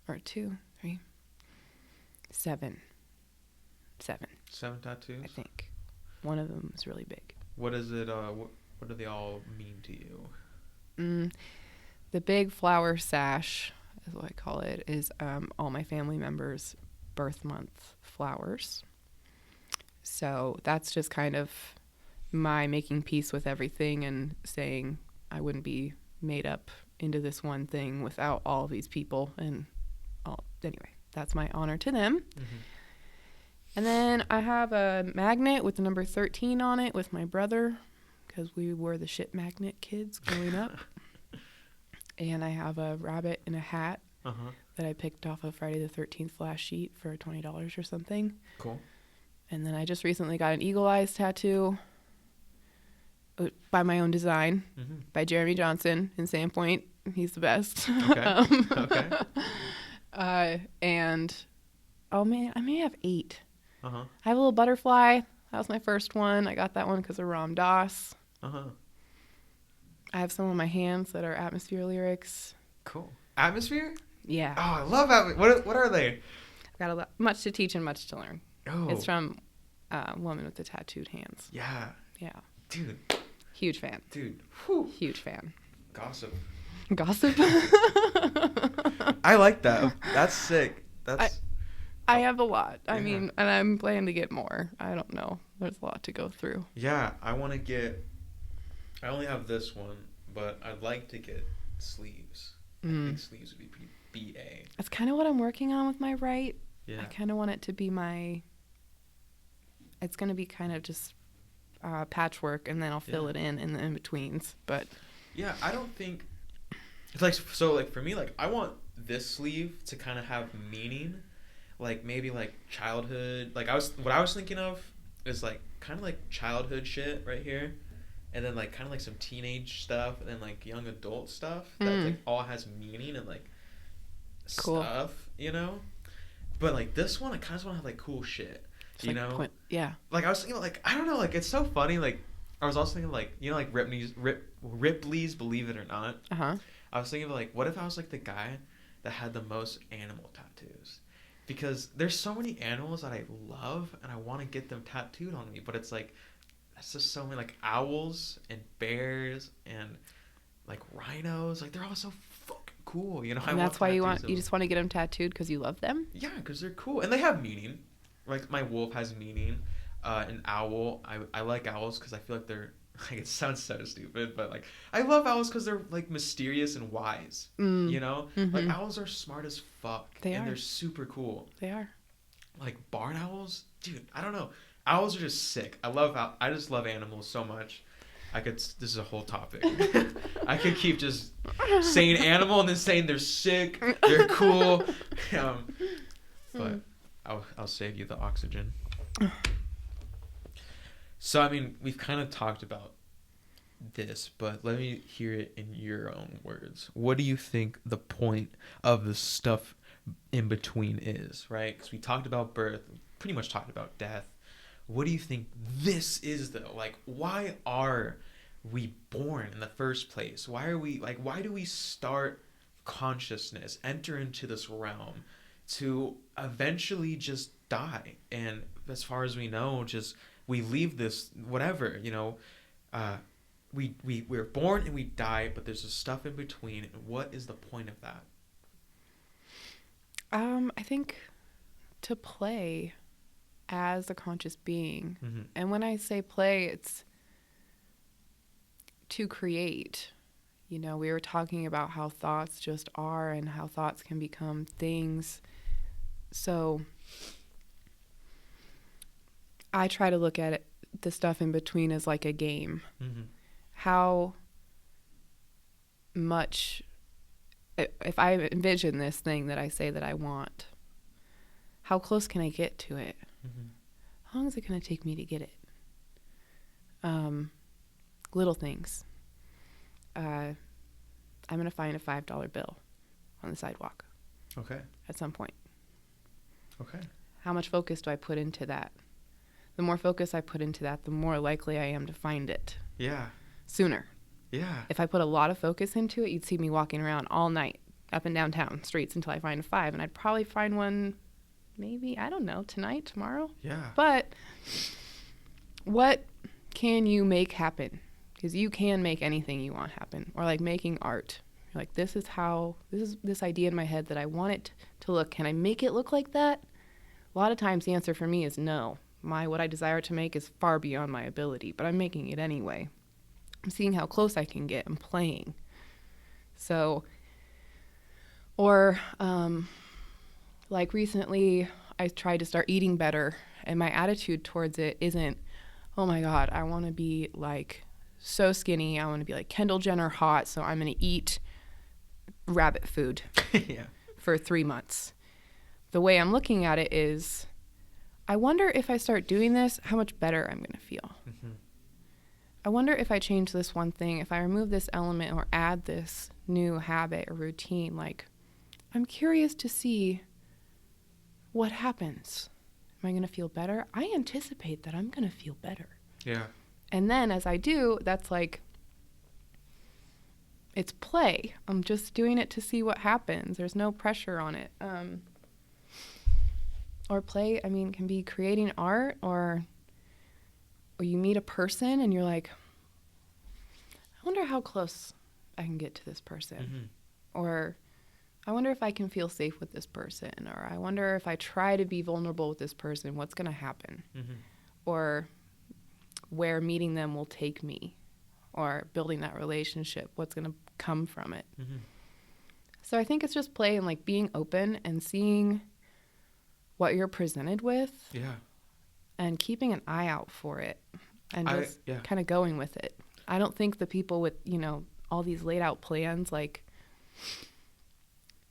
or 2, 3, 7. 7 tattoos? I think. One of them is really big. What is it? What do they all mean to you? The big flower sash, is what I call it, is all my family members' birth month flowers. So that's just kind of my making peace with everything and saying I wouldn't be made up into this one thing without all these people, and anyway, that's my honor to them. And then I have a magnet with the number 13 on it with my brother, because we were the shit magnet kids growing up. And I have a rabbit in a hat that I picked off a Friday the 13th flash sheet for $20 or something. Cool. And then I just recently got an eagle eyes tattoo by my own design by Jeremy Johnson in Sandpoint. He's the best. Okay. And oh man, I may have 8. I have a little butterfly. That was my first one. I got that one because of Ram Dass. I have some on my hands that are Atmosphere lyrics. Cool. Atmosphere? Yeah. Oh, I love Atmosphere. What are they? I've got much to teach and much to learn. Oh. It's from Woman with the Tattooed Hands. Yeah. Yeah. Dude. Huge fan. Dude. Whew. Huge fan. Gossip. I like that. That's sick. I have a lot. I mean, and I'm planning to get more. I don't know. There's a lot to go through. Yeah, I only have this one, but I'd like to get sleeves. I think sleeves would be pretty BA. That's kind of what I'm working on with my right. Yeah. I kind of want it to be it's going to be kind of just patchwork, and then I'll fill it in the in-betweens. But yeah, I don't think... It's like, so like for me, like I want this sleeve to kind of have meaning, like maybe like childhood. Like what I was thinking of is like kind of like childhood shit right here, and then like kind of like some teenage stuff, and then like young adult stuff that like all has meaning and like stuff, you know. But like this one, I kind of want to have like cool shit, it's you know. Yeah. Like I was thinking, like I don't know, like it's so funny. Like I was also thinking, like like Ripley's Believe It or Not. I was thinking of like, what if I was like the guy that had the most animal tattoos? Because there's so many animals that I love and I want to get them tattooed on me, but it's like it's just so many, like, owls and bears and, like, rhinos. Like, they're all so fucking cool, you know. And that's why you just want to get them tattooed because you love them? Yeah, because they're cool and they have meaning. Like, my wolf has meaning. An owl, I like owls because I feel like they're, like, it sounds so stupid, but, like, I love owls because they're, like, mysterious and wise. You know, like, owls are smart as fuck. They're super cool. They are. Like, barn owls, dude, I don't know. Owls are just sick. I just love animals so much. This is a whole topic. I could keep just saying animal and then saying they're sick, they're cool. But I'll save you the oxygen. So, I mean, we've kind of talked about this, but let me hear it in your own words. What do you think the point of the stuff in between is, right? Because we talked about birth, pretty much talked about death. What do you think this is, though? Like, why are we born in the first place? Why do we start consciousness, enter into this realm to eventually just die? And as far as we know, just we leave this, whatever, you know, we're born and we die, but there's this stuff in between. And what is the point of that? I think to play as a conscious being. And when I say play, it's to create. You know, we were talking about how thoughts just are and how thoughts can become things. So I try to look at the stuff in between as like a game. How much, if I envision this thing that I say that I want, how close can I get to it? How long is it going to take me to get it? Little things. I'm going to find a $5 bill on the sidewalk. Okay. At some point. Okay. How much focus do I put into that? The more focus I put into that, the more likely I am to find it. Yeah. Sooner. Yeah. If I put a lot of focus into it, you'd see me walking around all night, up and down town streets until I find a 5. And I'd probably find one, maybe, I don't know, tonight, tomorrow. Yeah. But what can you make happen? Because you can make anything you want happen. Or like making art. You're like, this is this idea in my head that I want it to look. Can I make it look like that? A lot of times the answer for me is no. What I desire to make is far beyond my ability, but I'm making it anyway. I'm seeing how close I can get. I'm playing. So, or like recently I tried to start eating better, and my attitude towards it isn't, oh my God, I want to be like so skinny. I want to be like Kendall Jenner hot, so I'm going to eat rabbit food for 3 months. The way I'm looking at it is, I wonder if I start doing this, how much better I'm going to feel. I wonder if I change this one thing, if I remove this element or add this new habit or routine, like, I'm curious to see what happens. Am I going to feel better? I anticipate that I'm going to feel better. Yeah. And then as I do, that's like, it's play. I'm just doing it to see what happens. There's no pressure on it. Or play, I mean, can be creating art, or you meet a person and you're like, I wonder how close I can get to this person. Or I wonder if I can feel safe with this person. Or I wonder if I try to be vulnerable with this person, what's going to happen? Or where meeting them will take me. Or building that relationship, what's going to come from it. So I think it's just play and like being open and seeing what you're presented with. Yeah. And keeping an eye out for it and just yeah. kind of going with it. I don't think the people with, you know, all these laid out plans, like,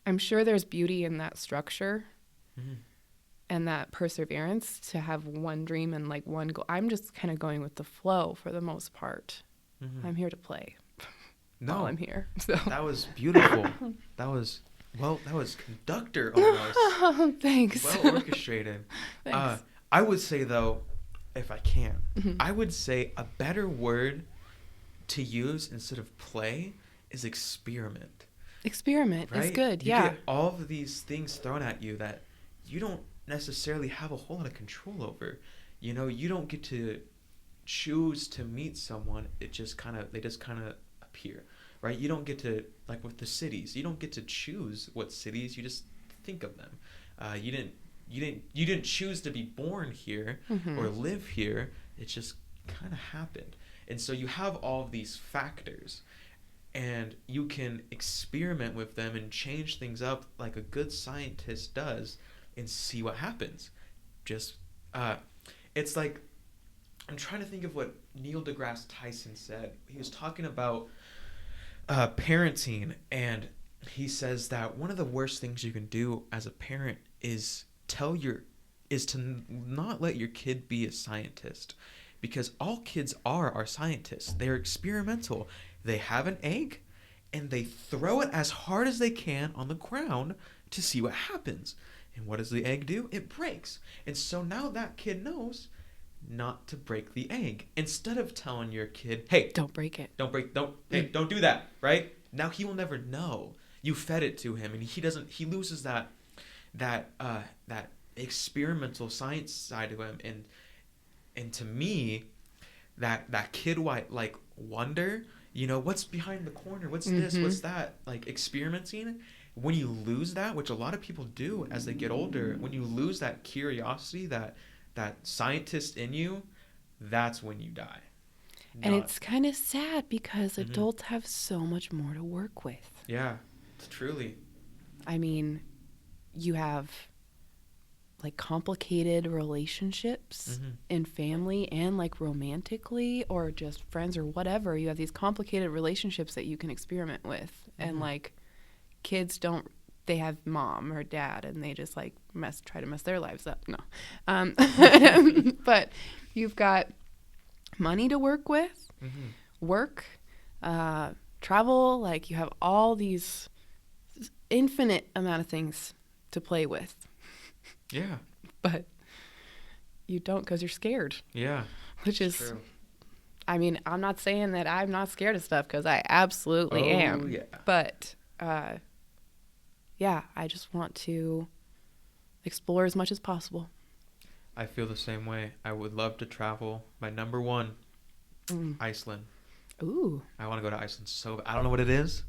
I'm sure there's beauty in that structure and that perseverance to have one dream and like one goal. I'm just kind of going with the flow for the most part. I'm here to play. No, I'm here. So that was beautiful. that was conductor almost. Oh, thanks. Well orchestrated. Thanks. I would say, though, if I can, I would say a better word to use instead of play is experiment. Experiment right? is good, you get all of these things thrown at you that you don't necessarily have a whole lot of control over. You know, you don't get to choose to meet someone, they just kind of appear, right? You don't get to, like with the cities, you don't get to choose what cities, you just think of them. You didn't choose to be born here or live here. It just kind of happened. And so you have all of these factors, and you can experiment with them and change things up like a good scientist does and see what happens. Just it's like, I'm trying to think of what Neil deGrasse Tyson said. He was talking about parenting, and he says that one of the worst things you can do as a parent is to not let your kid be a scientist, because all kids are scientists. They're experimental. They have an egg, and they throw it as hard as they can on the ground to see what happens. And what does the egg do? It breaks. And so now that kid knows not to break the egg. Instead of telling your kid, hey, don't break it. Don't do that, right? Now he will never know. You fed it to him, and he loses that experimental science side of him. And to me, that kid like wonder, what's behind the corner? What's this? What's that? Like experimenting. When you lose that, which a lot of people do as they get older, when you lose that curiosity, that scientist in you, that's when you die. And it's kind of sad because adults have so much more to work with. Yeah, truly. I mean, you have like complicated relationships in family and like romantically or just friends or whatever. You have these complicated relationships that you can experiment with. And like kids they have mom or dad and they just like try to mess their lives up. No. But you've got money to work with, work, travel, like you have all these infinite amount of things to play with. Yeah. But you don't because you're scared. Yeah. Which is true. I mean, I'm not saying that I'm not scared of stuff because I absolutely am. Yeah. But yeah, I just want to explore as much as possible. I feel the same way. I would love to travel. My number one, Iceland. Ooh. I want to go to Iceland so bad. I don't know what it is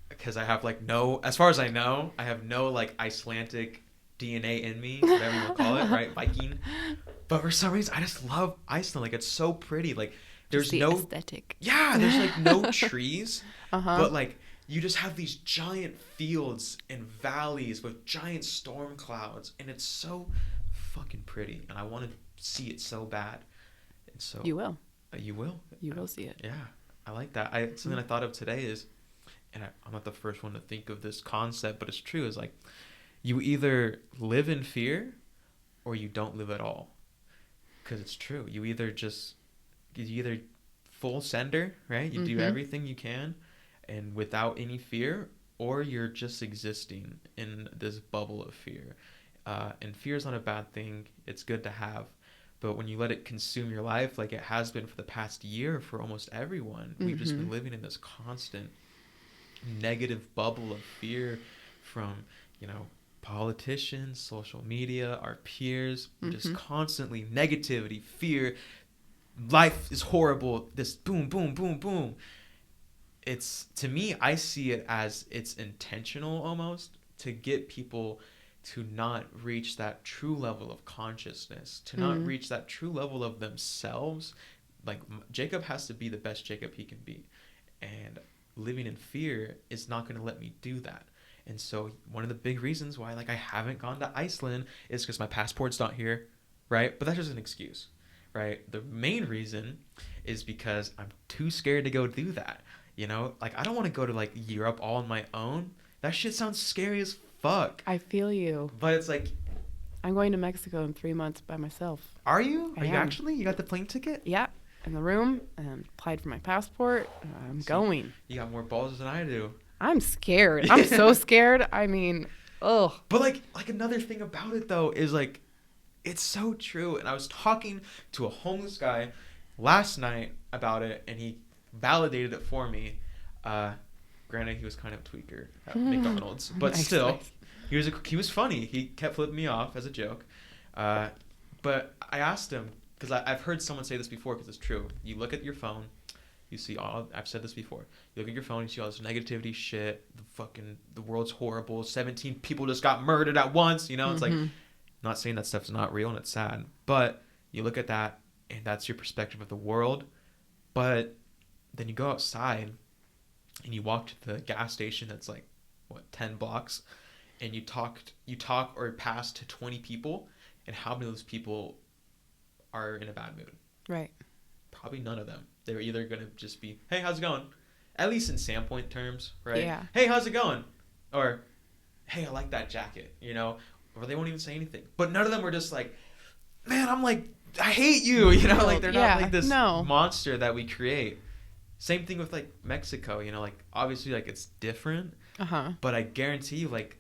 because I have like as far as I know, I have no like Icelandic DNA in me, whatever you want to call it, right? Viking. But for some reason, I just love Iceland. Like, it's so pretty. Like, there's the no aesthetic. Yeah, there's like no trees, Uh-huh. but like you just have these giant fields and valleys with giant storm clouds, and it's so fucking pretty. And I want to see it so bad. And so You will. You will. You will see it. Yeah, I like that. Something I thought of today is, and I'm not the first one to think of this concept, but it's true. Is like, you either live in fear, or you don't live at all. Because it's true. You either full sender, right? You do everything you can, and without any fear, or you're just existing in this bubble of fear. And fear is not a bad thing. It's good to have. But when you let it consume your life, like it has been for the past year for almost everyone, we've just been living in this constant negative bubble of fear from, politicians, social media, our peers, just constantly negativity, fear, life is horrible, this boom, boom, boom, boom. It's, to me, I see it as it's intentional almost to get people to not reach that true level of consciousness, to not reach that true level of themselves. Like, Jacob has to be the best Jacob he can be. And living in fear is not going to let me do that. And so one of the big reasons why I haven't gone to Iceland is because my passport's not here, right? But that's just an excuse, right? The main reason is because I'm too scared to go do that. I don't want to go to Europe all on my own. That shit sounds scary as fuck. I feel you. But it's like, I'm going to Mexico in 3 months by myself. Are you? I Are you am. actually? You got the plane ticket? Yeah, in the room, and applied for my passport. I'm going. You got more balls than I do. I'm scared. I'm so scared. I mean, ugh. But like another thing about it though is it's so true. And I was talking to a homeless guy last night about it, and he validated it for me. Granted, he was kind of a tweaker at McDonald's, but Nice, still, nice. he was funny. He kept flipping me off as a joke. But I asked him, because I've heard someone say this before, because it's true. You look at your phone, you see all. I've said this before. You look at your phone, you see all this negativity shit. The world's horrible. 17 people just got murdered at once. You know, it's like, I'm not saying that stuff's not real and it's sad, but you look at that and that's your perspective of the world. But then you go outside and you walk to the gas station that's like, what, 10 blocks, and you talk or pass to 20 people, and how many of those people are in a bad mood? Right. Probably none of them. They're either going to just be, hey, how's it going? At least in Sandpoint terms, right? Yeah. Hey, how's it going? Or, hey, I like that jacket, you know? Or they won't even say anything. But none of them were just like, man, I'm like, I hate you, you know? Like, they're not like this monster that we create. Same thing with, like, Mexico, you know? Like, obviously, like, it's different. Uh-huh. But I guarantee you, like,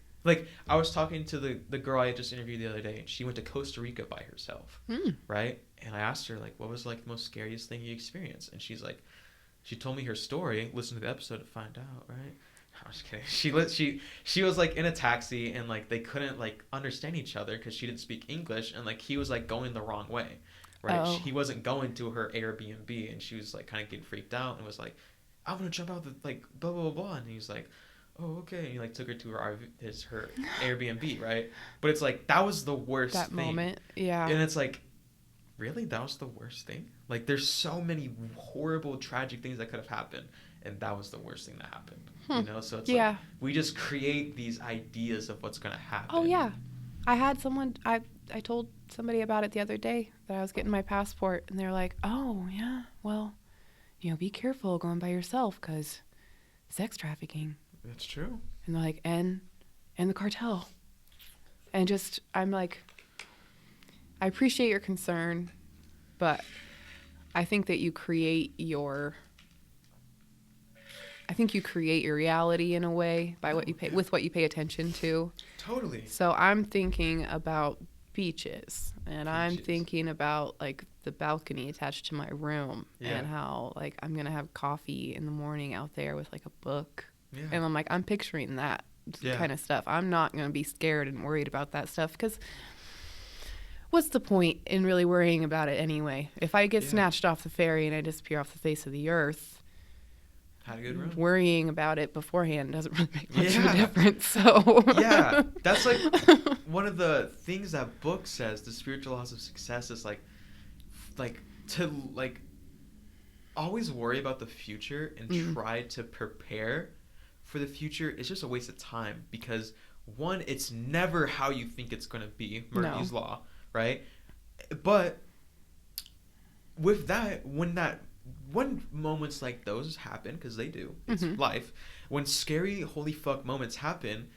I was talking to the girl I just interviewed the other day, and she went to Costa Rica by herself, right? And I asked her, like, what was, like, the most scariest thing you experienced? And she's like, she told me her story. Listen to the episode to find out, right? I'm just kidding. She was, like, in a taxi, and, like, they couldn't, like, understand each other because she didn't speak English, and, like, he was, like, going the wrong way, right? Oh. He wasn't going to her Airbnb, and she was, like, kind of getting freaked out and was like, I'm going to jump out the, like, blah, blah, blah, blah. And he was like, oh, okay. And he, like, took her to her Airbnb, right? But it's like, that was the worst thing. That moment, yeah. And it's like, really? That was the worst thing? Like, there's so many horrible, tragic things that could have happened, and that was the worst thing that happened. You know? So it's like, we just create these ideas of what's going to happen. Oh, yeah. I had someone, I told somebody about it the other day, that I was getting my passport, and they're like, oh, yeah, well, you know, be careful going by yourself, because sex trafficking. That's true. And they're like, and the cartel. And just, I'm like, I appreciate your concern, but I think that you create your reality in a way by what you pay, with what you pay attention to. Totally. So I'm thinking about beaches, and I'm thinking about, like, the balcony attached to my room, and how, like, I'm going to have coffee in the morning out there with, like, a book. Yeah. And I'm like, I'm picturing that kind of stuff. I'm not going to be scared and worried about that stuff, because what's the point in really worrying about it anyway? If I get snatched off the ferry and I disappear off the face of the earth, had a good run. Worrying about it beforehand doesn't really make much of a difference. So yeah, that's like one of the things that book says. The spiritual laws of success is like to like always worry about the future and try to prepare for the future is just a waste of time, because one, it's never how you think it's going to be, Murphy's Law, right? But with that, when moments like those happen, because they do, it's life, when scary holy fuck moments happen,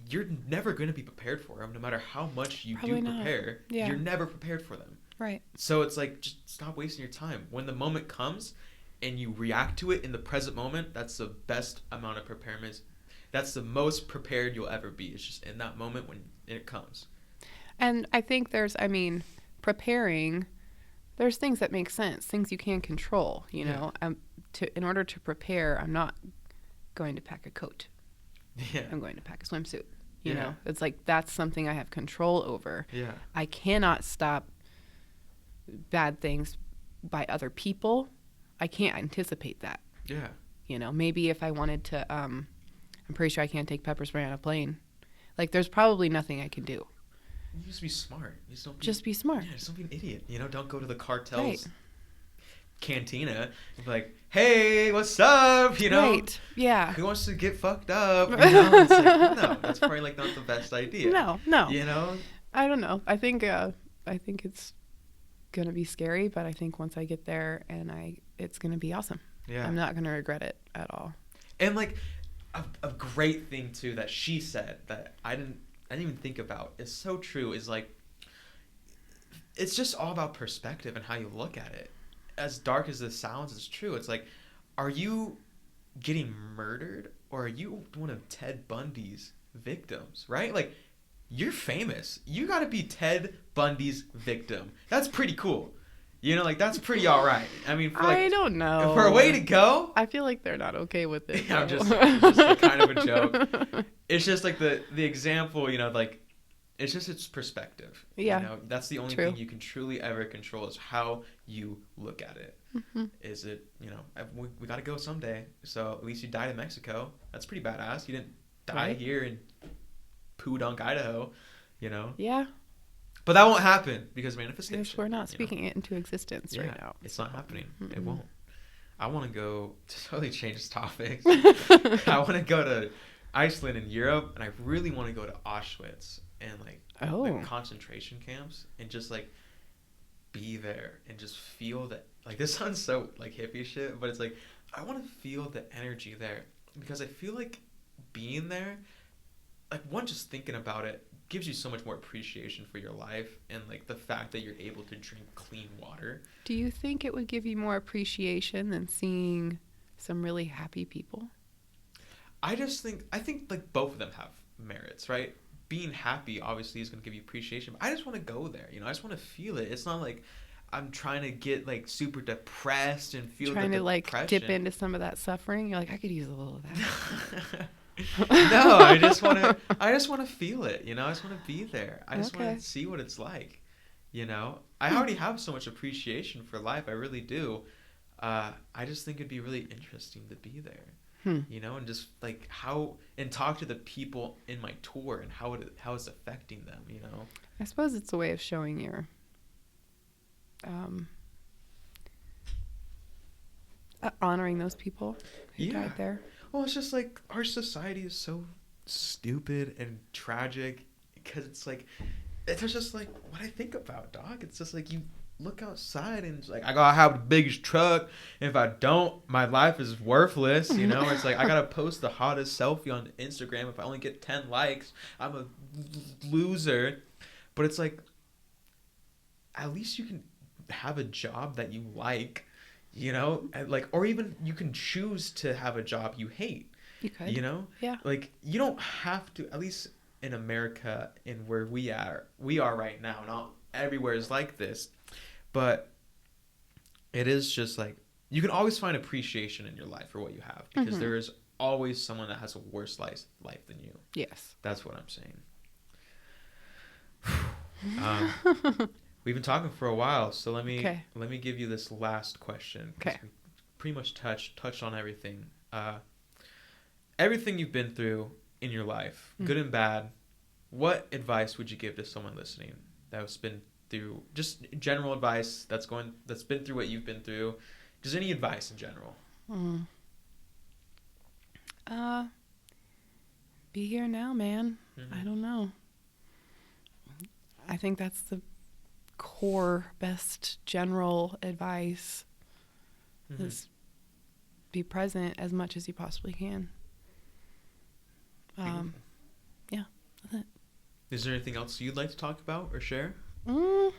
you're never going to be prepared for them, no matter how much you do prepare. You're never prepared for them. Right. So it's like, just stop wasting your time. When the moment comes and you react to it in the present moment, that's the best amount of preparedness. That's the most prepared you'll ever be. It's just in that moment when it comes. And I think preparing, there's things that make sense, things you can control, you know. In order to prepare, I'm not going to pack a coat. Yeah. I'm going to pack a swimsuit. You know, it's like, that's something I have control over. Yeah. I cannot stop bad things by other people. I can't anticipate that. Yeah. You know, maybe if I wanted to, I'm pretty sure I can't take pepper spray on a plane. Like, there's probably nothing I can do. You just be smart. Just be smart. Yeah, just don't be an idiot. You know, don't go to the cartel's cantina and be like, hey, what's up? You know? Right. Yeah. Who wants to get fucked up? You know? It's like, no, that's probably like not the best idea. No. You know? I don't know. I think it's gonna be scary, but I think once I get there it's gonna be awesome. Yeah. I'm not gonna regret it at all. And like a great thing too that she said that I didn't even think about, is so true, is like, it's just all about perspective and how you look at it. As dark as this sounds, it's true. It's like, are you getting murdered, or are you one of Ted Bundy's victims, right? Like, you're famous. You got to be Ted Bundy's victim. That's pretty cool. You know, like, that's pretty all right. I mean, for like, I don't know. For a way to go. I feel like they're not okay with it. Yeah, it's just kind of a joke. It's just like the example, you know, like, It's just its perspective. Yeah. You know, that's the only True. thing you can truly ever control is how you look at it. Is it, you know, we got to go someday. So at least you died in Mexico. That's pretty badass. You didn't die Right. here in Pudunk, Idaho, you know? Yeah. But that won't happen because manifestation. Because we're not you know? speaking it into existence right now. It's not happening. It Mm-mm. won't. I want to go to totally change topics. I want to go to Iceland and Europe, and I really want to go to Auschwitz and like the concentration camps and just like be there and just feel that. Like this sounds so like hippie shit, but it's like I want to feel the energy there because I feel like being there, like one just thinking about it gives you so much more appreciation for your life and like the fact that you're able to drink clean water. Do you think it would give you more appreciation than seeing some really happy people? I think like both of them have merits, right? Being happy obviously is going to give you appreciation, but I just want to go there, you know? I just want to feel it. It's not like I'm trying to get like super depressed and feel trying the to like depression. dip into some of that suffering. You're like, I could use a little of that. No, I just want to feel it, you know? I just want to be there. I just want to see what it's like, you know? I already have so much appreciation for life. I really do. I just think it'd be really interesting to be there, you know, and just like and talk to the people in my tour and how it's affecting them, you know? I suppose it's a way of showing your honoring those people who died there. Well, it's just like our society is so stupid and tragic because it's just like what I think about, dog. It's just like you look outside and it's like I gotta have the biggest truck, and if I don't, my life is worthless, you know? It's like I gotta post the hottest selfie on Instagram. If I only get 10 likes, I'm a loser. But it's like at least you can have a job that you like, you know, and like, or even you can choose to have a job you hate. You could, you know, yeah. Like you don't have to. At least in America, in where we are right now. Not everywhere is like this, but it is just like you can always find appreciation in your life for what you have because there is always someone that has a worse life than you. Yes, that's what I'm saying. We've been talking for a while, so let me give you this last question. Okay. We pretty much touched on everything. Everything you've been through in your life, good and bad. What advice would you give to someone listening that's been through just general advice that's been through what you've been through? Just any advice in general. Be here now, man. I don't know. I think that's the core best general advice is be present as much as you possibly can. Yeah, that's it. Is there anything else you'd like to talk about or share? I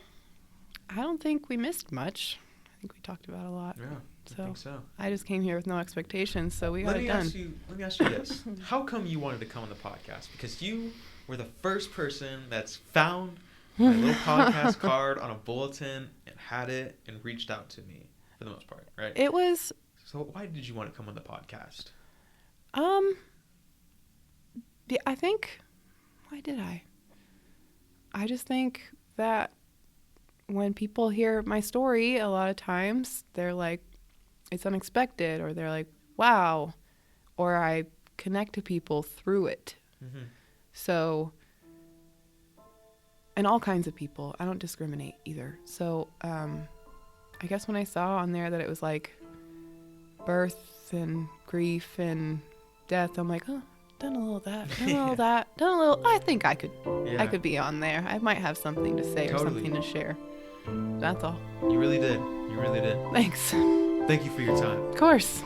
don't think we missed much. I think we talked about a lot. Yeah, I think so. I just came here with no expectations, so we got it done. Let me ask you this. How come you wanted to come on the podcast? Because you were the first person that's found my little podcast card on a bulletin and had it and reached out to me for the most part, right? It was... So why did you want to come on the podcast? I think... Why did I? I just think that when people hear my story, a lot of times they're like, it's unexpected, or they're like, wow, or I connect to people through it. So... And all kinds of people. I don't discriminate either. So I guess when I saw on there that it was like birth and grief and death, I'm like, oh, done a little of that, done a little of that, done a little. I think I could be on there. I might have something to say or something to share. That's all. You really did. You really did. Thanks. Thank you for your time. Of course.